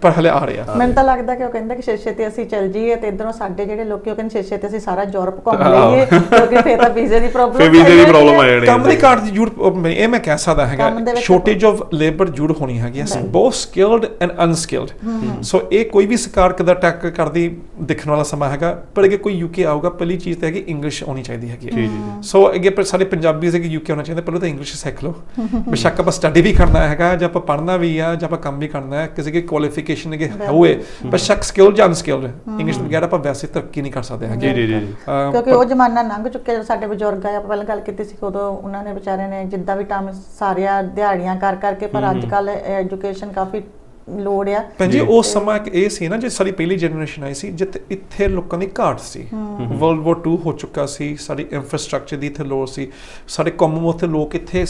ਪਰ ਹਲੇ ਆ ਰਹੇ ਆ। ਮੈਨੂੰ ਤਾਂ ਲੱਗਦਾ ਕਿ ਉਹ ਕਹਿੰਦਾ ਕਿ ਛੇ ਤੇ ਅਸੀਂ ਚੱਲ ਜਾਈਏ ਤੇ ਇਧਰੋਂ ਸਾਡੇ ਜਿਹੜੇ ਲੋਕੀ ਉਹ ਕਹਿੰਦੇ ਛੇ ਤੇ ਅਸੀਂ ਸਾਰਾ ਯੂਰਪ ਘੁੰਮ ਲਈਏ, ਕਿਉਂਕਿ ਫੇਰ ਤਾਂ ਵੀਜ਼ੇ ਦੀ ਪ੍ਰੋਬਲਮ ਆ ਜਾਣੀ। ਕੰਮ ਦੀ ਘਾਟ ਯੂਰਪ ਇਹ ਮੈਂ ਕਹਿ ਸਕਦਾ ਹੈਗਾ, ਸ਼ਾਰਟੇਜ ਆਫ ਲੇਬਰ ਜੁੜ ਹੋਣੀ ਹੈਗੀ, ਬਹੁਤ ਸਕਿਲਡ ਐਂਡ ਅਨਸਕਿਲਡ। ਸੋ ਇਹ ਕੋਈ ਵੀ ਸਰਕਾਰ ਕਿੱਦਾਂ ਟੈਕ ਕਰਦੀ ਦੇਖਣ ਵਾਲਾ ਸਮਾਂ ਹੈਗਾ। ਪਰ ਅੱਗੇ ਕੋਈ ਯੂਕੇ ਆਊਗਾ, ਪਹਿਲੀ ਚੀਜ਼ ਤਾਂ ਹੈਗੀ ਇੰਗਲਿਸ਼ ਆਉਣੀ ਚਾਹੀਦੀ ਹੈਗੀ। ਸੋ ਅੱਗੇ ਪਰ ਸਾਰੇ ਪੰਜਾਬੀਜ਼ ਹੈਗੇ ਯੂਕੇ ਆਉਣਾ ਚਾਹੀਦਾ, ਪਹਿਲਾਂ ਤਾਂ ਇੰਗਲਿਸ਼ ਸਿੱਖ ਲਓ। ਬੇਸ਼ੱਕ ਆਪਾਂ ਸਟੱਡੀ ਵੀ ਕਰਨਾ ਹੈਗਾ, ਜਾਂ ਆਪਾਂ ਪੜ੍ਹਨਾ ਵੀ ਆ, ਜਾਂ ਆਪਾਂ ਕੰਮ ਵੀ ਕਰਨਾ ਹੈ, ਕਿਸੇ ਦੀ ਕੁਆਲੀਫਿਕੇਸ਼ਨ ਹੈਗੇ ਹੋਏ, ਬੇਸ਼ੱਕ ਸਕਿਲਡ ਜਾਂ ਅਨਸਕਿਲਡ, ਇੰਗਲਿਸ਼ ਤੋਂ ਬਗੈਰ ਆਪਾਂ ਵੈਸੇ ਤਰੱਕੀ ਨਹੀਂ ਕਰ ਸਕਦੇ ਹੈਗੇ। ਕਿਉਂਕਿ ਉਹ ਜ਼ਮਾਨਾ ਲੰਘ ਚੁੱਕਿਆ, ਸਾਡੇ ਬਜ਼ੁਰਗ ਆ, ਆਪਾਂ ਪਹਿਲਾਂ ਗੱਲ ਕੀਤੀ ਸੀ, ਉਦੋਂ ਉਹਨਾਂ ਨੇ ਵਿਚਾਰਿਆਂ ਨੇ ਜਿੱਦਾਂ ਵੀ ਟਾਈਮ ਸਾਰੀਆਂ ਦਿਹਾੜੀਆਂ ਕਰ ਕਰਕੇ, ਪਰ ਅੱਜ ਕੱਲ੍ਹ ਐਜੂਕੇਸ਼ਨ ਕਾਫੀ ਲੋੜ ਆ ਭੈਣ ਜੀ ਉਸ ਸਮਾਂ ਇਹ ਸੀ ਨਾ, ਜੇ ਸਾਡੀ ਪਹਿਲੀ ਜਨਰੇਸ਼ਨ ਆਈ ਸੀ ਜਿੱਥੇ ਇੱਥੇ ਲੋਕਾਂ ਦੀ ਘਾਟ ਸੀ, ਵਰਲਡ ਵਾਰ 2 ਹੋ ਚੁੱਕਾ ਸੀ, ਸਾਡੀ ਇਨਫਰਾਸਟ੍ਰਕਚਰ ਦੀ ਇੱਥੇ ਲੋੜ ਸੀ, ਸਾਡੇ ਕਾਮਨਵੈਲਥ ਲੋਕ ਇੱਥੇ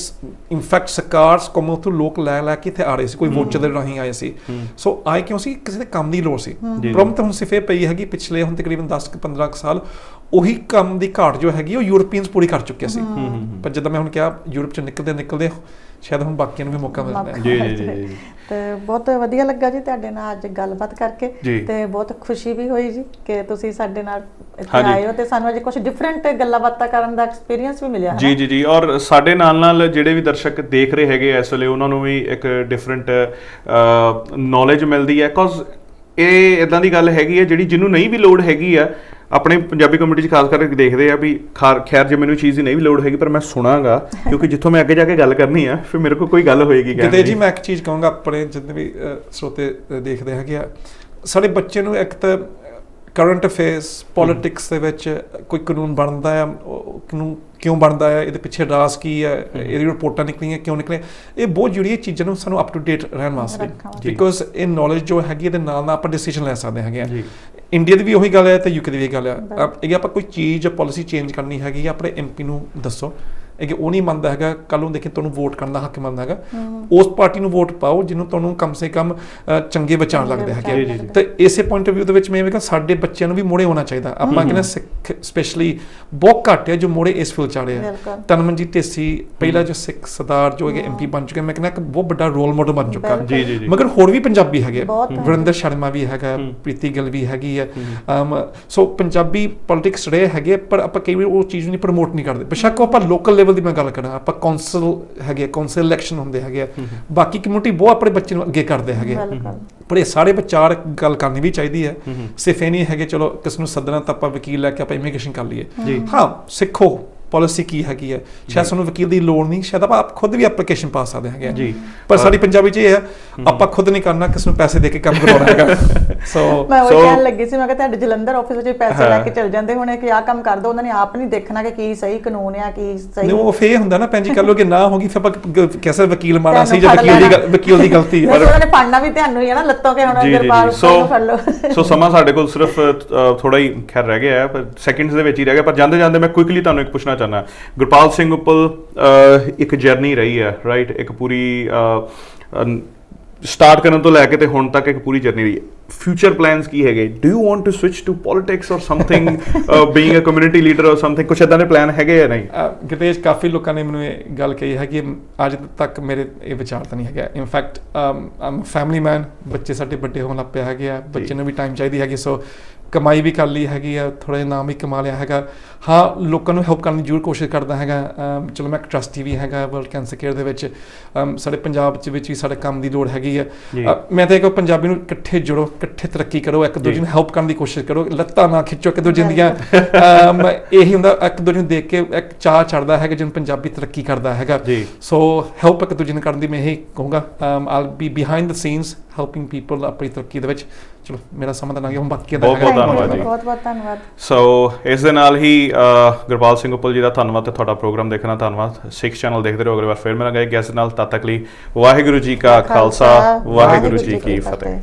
ਇਨਫੈਕਟ ਸਰਕਾਰ ਕਾਮਨਵੈਲਥ ਲੋਕ ਲੈ ਕੇ ਇੱਥੇ ਆ ਰਹੇ ਸੀ, ਕੋਈ ਵੋਚਰ ਦੇ ਰਾਹੀਂ ਆਏ ਸੀ। ਸੋ ਆਏ ਕਿਉਂ ਸੀ? ਕਿਸੇ ਦੇ ਕੰਮ ਦੀ ਲੋੜ ਸੀ। ਪ੍ਰੋਬਲਮ ਤਾਂ ਹੁਣ ਸਿਰਫ ਇਹ ਪਈ ਹੈਗੀ ਪਿਛਲੇ ਹੁਣ ਤਕਰੀਬਨ 10-15 ਸਾਲ ਉਹੀ ਕੰਮ ਦੀ ਘਾਟ ਜੋ ਹੈਗੀ ਉਹ ਯੂਰਪੀਅਨਸ ਪੂਰੀ ਕਰ ਚੁੱਕੇ ਸੀ। ਪਰ ਜਦੋਂ ਮੈਂ ਹੁਣ ਕਿਹਾ ਯੂਰਪ ਚ ਨਿਕਲਦੇ ਸ਼ਾਇਦ ਹੁਣ ਬਾਕੀਆਂ ਨੂੰ ਵੀ ਮੌਕਾ ਮਿਲਦਾ ਹੈ। ਜੀ ਤੇ ਬਹੁਤ ਵਧੀਆ ਲੱਗਾ ਜੀ ਤੁਹਾਡੇ ਨਾਲ ਅੱਜ ਗੱਲਬਾਤ ਕਰਕੇ, ਤੇ ਬਹੁਤ ਖੁਸ਼ੀ ਵੀ ਹੋਈ ਜੀ ਕਿ ਤੁਸੀਂ ਸਾਡੇ ਨਾਲ ਇੱਥੇ ਆਏ ਹੋ ਤੇ ਸਾਨੂੰ ਅੱਜ ਕੁਝ ਡਿਫਰੈਂਟ ਗੱਲਾਂ ਬਾਤਾਂ ਕਰਨ ਦਾ ਐਕਸਪੀਰੀਅੰਸ ਵੀ ਮਿਲਿਆ। ਜੀ ਔਰ ਸਾਡੇ ਨਾਲ ਜਿਹੜੇ ਵੀ ਦਰਸ਼ਕ ਦੇਖ ਰਹੇ ਹੈਗੇ ਇਸ ਵੇਲੇ ਉਹਨਾਂ ਨੂੰ ਵੀ ਇੱਕ ਡਿਫਰੈਂਟ ਨੌਲੇਜ ਮਿਲਦੀ ਹੈ, ਬਿਕੋਜ਼ ਇਹ ਇਦਾਂ ਦੀ ਗੱਲ ਹੈਗੀ ਹੈ ਜਿਹੜੀ ਜਿਹਨੂੰ ਨਹੀਂ ਵੀ ਲੋੜ ਹੈਗੀ ਆ। ਆਪਣੇ ਪੰਜਾਬੀ ਕਮਿਊਨਿਟੀ 'ਚ ਖਾਸ ਕਰਕੇ ਦੇਖਦੇ ਆ ਵੀ ਖੈਰ ਜੇ ਮੈਨੂੰ ਚੀਜ਼ ਦੀ ਨਹੀਂ ਵੀ ਲੋੜ ਹੈਗੀ ਪਰ ਮੈਂ ਸੁਣਾਂਗਾ, ਕਿਉਂਕਿ ਜਿੱਥੋਂ ਮੈਂ ਅੱਗੇ ਜਾ ਕੇ ਗੱਲ ਕਰਨੀ ਆ ਫਿਰ ਮੇਰੇ ਕੋਲ ਕੋਈ ਗੱਲ ਹੋਏਗੀ। ਕਿਤੇ ਜੀ ਮੈਂ ਇੱਕ ਚੀਜ਼ ਕਹਾਂਗਾ, ਆਪਣੇ ਜਿੰਨੇ ਵੀ ਸਰੋਤੇ ਦੇਖਦੇ ਹੈਗੇ ਆ, ਸਾਡੇ ਬੱਚੇ ਨੂੰ ਇੱਕ ਤਾਂ ਕਰੰਟ ਅਫੇਅਰਸ ਪੋਲਿਟਿਕਸ ਦੇ ਵਿੱਚ ਕੋਈ ਕਾਨੂੰਨ ਬਣਦਾ ਆ, ਕਾਨੂੰਨ ਕਿਉਂ ਬਣਦਾ ਹੈ, ਇਹਦੇ ਪਿੱਛੇ ਰਾਜ਼ ਕੀ ਹੈ, ਇਹਦੀ ਰਿਪੋਰਟਾਂ ਨਿਕਲੀਆਂ ਕਿਉਂ ਨਿਕਲੀਆਂ, ਇਹ ਬਹੁਤ ਜਿਹੜੀ ਚੀਜ਼ਾਂ ਨੂੰ ਸਾਨੂੰ ਅਪ ਟੂ ਡੇਟ ਰਹਿਣ ਵਾਸਤੇ, ਬਿਕੋਜ਼ ਇਹ ਨੌਲੇਜ ਜੋ ਹੈਗੀ ਇਹਦੇ ਨਾਲ ਆਪਾਂ ਡਿਸੀਜਨ ਲੈ ਸਕਦੇ ਹੈਗੇ ਆ। ਇੰਡੀਆ ਦੀ ਵੀ ਉਹੀ ਗੱਲ ਹੈ ਤੇ ਯੂਕੇ ਦੀ ਵੀ ਗੱਲ ਹੈ। ਇਹ ਆਪਾਂ ਕੋਈ ਚੀਜ਼ ਜਾਂ ਪਾਲਿਸੀ ਚੇਂਜ ਕਰਨੀ ਹੈਗੀ ਆਪਣੇ ਐਮਪੀ ਨੂੰ ਦੱਸੋ, ਇਹ ਉਹ ਨਹੀਂ ਮੰਨਦਾ ਹੈਗਾ, ਕੱਲ ਨੂੰ ਦੇਖੇ ਤੁਹਾਨੂੰ ਵੋਟ ਕਰਨ ਦਾ ਹੱਕ ਮੰਨਦਾ ਹੈਗਾ, ਉਸ ਪਾਰਟੀ ਨੂੰ ਵੋਟ ਪਾਓ ਜਿਹਨੂੰ ਤੁਹਾਨੂੰ ਕਮ ਸੇ ਕਮ ਚੰਗੇ ਵਿਚਾਰ ਲੱਗਦੇ ਹੈਗੇ। ਤੇ ਇਸੇ ਪੁਆਇੰਟ ਆਫ ਵਿਊ ਦੇ ਵਿੱਚ ਮੈਂ ਕਹਿੰਦਾ ਸਾਡੇ ਬੱਚਿਆਂ ਨੂੰ ਵੀ ਮੋੜੇ ਹੋਣਾ ਚਾਹੀਦਾ। ਆਪਾਂ ਕਹਿੰਦੇ ਸਿੱਖ ਸਪੈਸ਼ਲੀ ਬਹੁਤ ਘੱਟ ਹੈ ਜੋ ਮੋੜੇ ਇਸ ਫੀਲਡ ਚ ਆ ਰਹੇ ਆ। ਤਨਮਨਜੀਤ ਢੇਸੀ ਪਹਿਲਾ ਜੋ ਸਿੱਖ ਸਰਦਾਰ ਜੋ ਐਮਪੀ ਬਣ ਚੁੱਕੇ, ਮੈਂ ਕਹਿੰਦਾ ਇੱਕ ਬਹੁਤ ਵੱਡਾ ਰੋਲ ਮਾਡਲ ਬਣ ਚੁੱਕਾ। ਮਗਰ ਹੋਰ ਵੀ ਪੰਜਾਬੀ ਹੈਗੇ, ਵਰਿੰਦਰ ਸ਼ਰਮਾ ਵੀ ਹੈਗਾ, ਪ੍ਰੀਤੀ ਗਿੱਲ ਵੀ ਹੈਗੀ ਹੈ। ਸੋ ਪੰਜਾਬੀ ਪੋਲਿਟਿਕਸ ਰਹੇ ਹੈਗੇ, ਪਰ ਆਪਾਂ ਕਈ ਵਾਰ ਉਹ ਚੀਜ਼ ਨੂੰ ਪ੍ਰਮੋਟ ਨਹੀਂ ਕਰਦੇ। ਬੇਸ਼ੱਕ ਆਪਾਂ ਲੋਕਲ ਦੀ ਮੈਂ ਗੱਲ ਕਰਾਂ, ਆਪਾਂ ਕੌਂਸਲ ਹੈਗੇ, ਕੌਂਸਲ ਇਲੈਕਸ਼ਨ ਹੁੰਦੇ ਹੈਗੇ ਆ, ਬਾਕੀ ਕਮਿਊਨਿਟੀ ਬਹੁਤ ਆਪਣੇ ਬੱਚੇ ਨੂੰ ਅੱਗੇ ਕਰਦੇ ਹੈਗੇ, ਪਰ ਇਹ ਸਾਰੇ ਵਿਚਾਰ ਗੱਲ ਕਰਨੀ ਵੀ ਚਾਹੀਦੀ ਹੈ। ਸਿਰਫ ਇਹ ਨਹੀਂ ਹੈਗੇ ਚਲੋ ਕਿਸ ਨੂੰ ਸੱਦਣਾ ਤਾਂ ਆਪਾਂ ਵਕੀਲ ਲੈ ਕੇ ਆਪਾਂ ਇਮੀਗ੍ਰੇਸ਼ਨ ਕਰ ਲਈਏ। ਹਾਂ, ਸਿੱਖੋ ਪਾਲਿਸੀ ਕੀ ਹੈਗੀ ਹੈ, ਸ਼ਾਇਦ ਸਾਨੂੰ ਵਕੀਲ ਦੀ ਲੋੜ ਨਹੀਂ, ਸ਼ਾਇਦ ਆਪਾਂ ਆਪ ਖੁਦ ਵੀ ਐਪਲੀਕੇਸ਼ਨ ਪਾ ਸਕਦੇ ਹੈਗੇ। ਪਰ ਸਾਡੀ ਪੰਜਾਬੀ 'ਚ ਇਹ ਹੈ ਆਪਾਂ ਖੁਦ ਨਹੀਂ ਕਰਨਾ, ਕਿਸ ਨੂੰ ਪੈਸੇ ਦੇ ਕੇ ਕੰਮ ਕਰਵਾਉਣਾ ਹੈਗਾ। ਸੋ ਮੈਂ ਉਹ ਕਹਿਣ ਲੱਗੀ ਸੀ, ਮੈਂ ਕਿਹਾ ਤੁਹਾਡੇ ਜਲੰਧਰ ਆਫਿਸ ਵਿੱਚ ਪੈਸੇ ਲੈ ਕੇ ਚਲ ਜਾਂਦੇ ਹੋਣੇ ਕਿ ਆਹ ਕੰਮ ਕਰ ਦੋ, ਉਹਨਾਂ ਨੇ ਆਪ ਨਹੀਂ ਦੇਖਣਾ ਕਿ ਕੀ ਸਹੀ ਕਾਨੂੰਨ ਆ ਕੀ ਸਹੀ। ਉਹ ਫੇਰ ਹੁੰਦਾ ਨਾ ਭੈਣ ਜੀ, ਕਰ ਲੋ ਕਿ ਨਾ ਹੋਗੀ ਫਿਰ ਆਪਾਂ ਕੈਸੇ ਵਕੀਲ ਮਾੜਾ ਸੀ ਜਾਂ ਵਕੀਲ ਦੀ ਗਲਤੀ ਹੈ, ਉਹਨਾਂ ਨੇ ਫੜਨਾ ਵੀ ਤੁਹਾਨੂੰ ਹੀ ਹੈ ਨਾ, ਲੱਤੋਂ ਕੇ ਹੁਣ ਗੁਰਪਾਲ ਨੂੰ ਫੜ ਲਓ। ਸੋ ਸਮਾਂ ਸਾਡੇ ਕੋਲ ਸਿਰਫ ਥੋੜਾ ਹੀ ਖੈਰ ਰਹਿ ਗਿਆ ਹੈ, ਪਰ ਸੈਕਿੰਡਸ ਦੇ ਵਿੱਚ ਹੀ ਰਹਿ ਗਿਆ। ਪਰ ਜਾਂਦੇ ਜਾਂਦੇ ਮੈਂ ਕੁਇਕਲੀ ਤੁਹਾਨੂੰ ਇੱਕ ਪੁੱਛਣਾ ਚਾਹੁੰਦਾ, ਗੁਰਪਾਲ ਸਿੰਘ ਉੱਪਲ ਇੱਕ ਜਰਨੀ ਰਹੀ ਹੈ ਰਾਈਟ, ਇੱਕ ਪੂਰੀ ਸਟਾਰਟ ਕਰਨ ਤੋਂ ਲੈ ਕੇ ਤੇ ਹੁਣ ਤੱਕ ਇੱਕ ਪੂਰੀ ਜਰਨੀ ਰਹੀ ਹੈ। ਫਿਊਚਰ ਪਲਾਨਸ ਕੀ ਹੈਗੇ? Do you want to switch to politics or something, being a community leader or something? ਕੁਛ ਇਦਾਂ ਦੇ ਪਲਾਨ ਹੈਗੇ ਜਾਂ ਨਹੀਂ? ਗਿਤੇਸ਼, ਕਾਫੀ ਲੋਕਾਂ ਨੇ ਮੈਨੂੰ ਇਹ ਗੱਲ ਕਹੀ ਹੈ ਕਿ ਅੱਜ ਤੱਕ ਮੇਰੇ ਇਹ ਵਿਚਾਰ ਤਾਂ ਨਹੀਂ ਹੈਗਾ। ਇਨਫੈਕਟ ਆਮ ਫੈਮਿਲੀ ਮੈਨ, ਬੱਚੇ ਸਾਡੇ ਵੱਡੇ ਹੋਣ ਲੱਗ ਪਿਆ ਹੈਗੇ ਆ, ਬੱਚੇ ਨੂੰ ਵੀ ਟਾਈਮ ਚਾਹੀਦੀ ਹੈਗੀ, ਸੋ ਕਮਾਈ ਵੀ ਕਰ ਲਈ ਹੈਗੀ ਆ, ਥੋੜ੍ਹਾ ਜਿਹਾ ਨਾਮ ਵੀ ਕਮਾ ਲਿਆ ਹੈਗਾ। ਹਾਂ, ਲੋਕਾਂ ਨੂੰ ਹੈਲਪ ਕਰਨ ਦੀ ਜ਼ਰੂਰ ਕੋਸ਼ਿਸ਼ ਕਰਦਾ ਹੈਗਾ। ਚਲੋ ਮੈਂ ਇੱਕ ਟਰਸਟੀ ਵੀ ਹੈਗਾ ਵਰਲਡ ਕੈਂਸਰ ਕੇਅਰ ਦੇ ਵਿੱਚ। ਸਾਡੇ ਪੰਜਾਬ ਵਿੱਚ ਵੀ ਸਾਡੇ ਕੰਮ ਦੀ ਲੋੜ ਹੈਗੀ ਆ। ਮੈਂ ਤਾਂ ਇਹ ਕਹਾਂ ਪੰਜਾਬੀ ਨੂੰ ਇਕੱਠੇ ਜੁੜੋ, ਇਕੱਠੇ ਤਰੱਕੀ ਕਰੋ, ਇੱਕ ਦੂਜੇ ਨੂੰ ਹੈਲਪ ਕਰਨ ਦੀ ਕੋਸ਼ਿਸ਼ ਕਰੋ, ਲੱਤਾਂ ਨਾ ਖਿੱਚੋ ਇੱਕ ਦੂਜੇ ਦੀਆਂ। ਇਹੀ ਹੁੰਦਾ, ਇੱਕ ਦੂਜੇ ਨੂੰ ਦੇਖ ਕੇ ਇੱਕ ਚਾਅ ਚੜ੍ਹਦਾ ਹੈਗਾ ਜਿਹਨੂੰ ਪੰਜਾਬੀ ਤਰੱਕੀ ਕਰਦਾ ਹੈਗਾ। ਸੋ ਹੈਲਪ ਇੱਕ ਦੂਜੇ ਨੂੰ ਕਰਨ ਦੀ ਮੈਂ ਇਹੀ ਕਹੂੰਗਾ। I'll be behind the scenes helping people ਆਪਣੀ ਤਰੱਕੀ ਦੇ ਵਿੱਚ। ਚਲੋ ਮੇਰਾ ਸਮਾਂ ਤਾਂ ਲੰਘ ਗਿਆ, ਹੁਣ ਬਾਕੀ ਦਾ ਬਹੁਤ ਧੰਨਵਾਦ ਜੀ, ਬਹੁਤ ਧੰਨਵਾਦ। ਸੋ ਇਸ ਦੇ ਨਾਲ ਹੀ ਗੁਰਪਾਲ ਸਿੰਘ ਉੱਪਲ ਜੀ ਦਾ ਧੰਨਵਾਦ ਤੇ ਤੁਹਾਡਾ ਪ੍ਰੋਗਰਾਮ ਦੇਖਣਾ ਧੰਨਵਾਦ। ਸਿੱਖ ਚੈਨਲ ਦੇਖਦੇ ਰਹੋ, ਅਗਲੀ ਵਾਰ ਫਿਰ ਮਿਲਾਂਗੇ ਗੈਸਟ ਨਾਲ। ਤਦ ਤੱਕ ਲਈ ਵਾਹਿਗੁਰੂ ਜੀ ਕਾ ਖਾਲਸਾ, ਵਾਹਿਗੁਰੂ ਜੀ ਕੀ ਫਤਿਹ।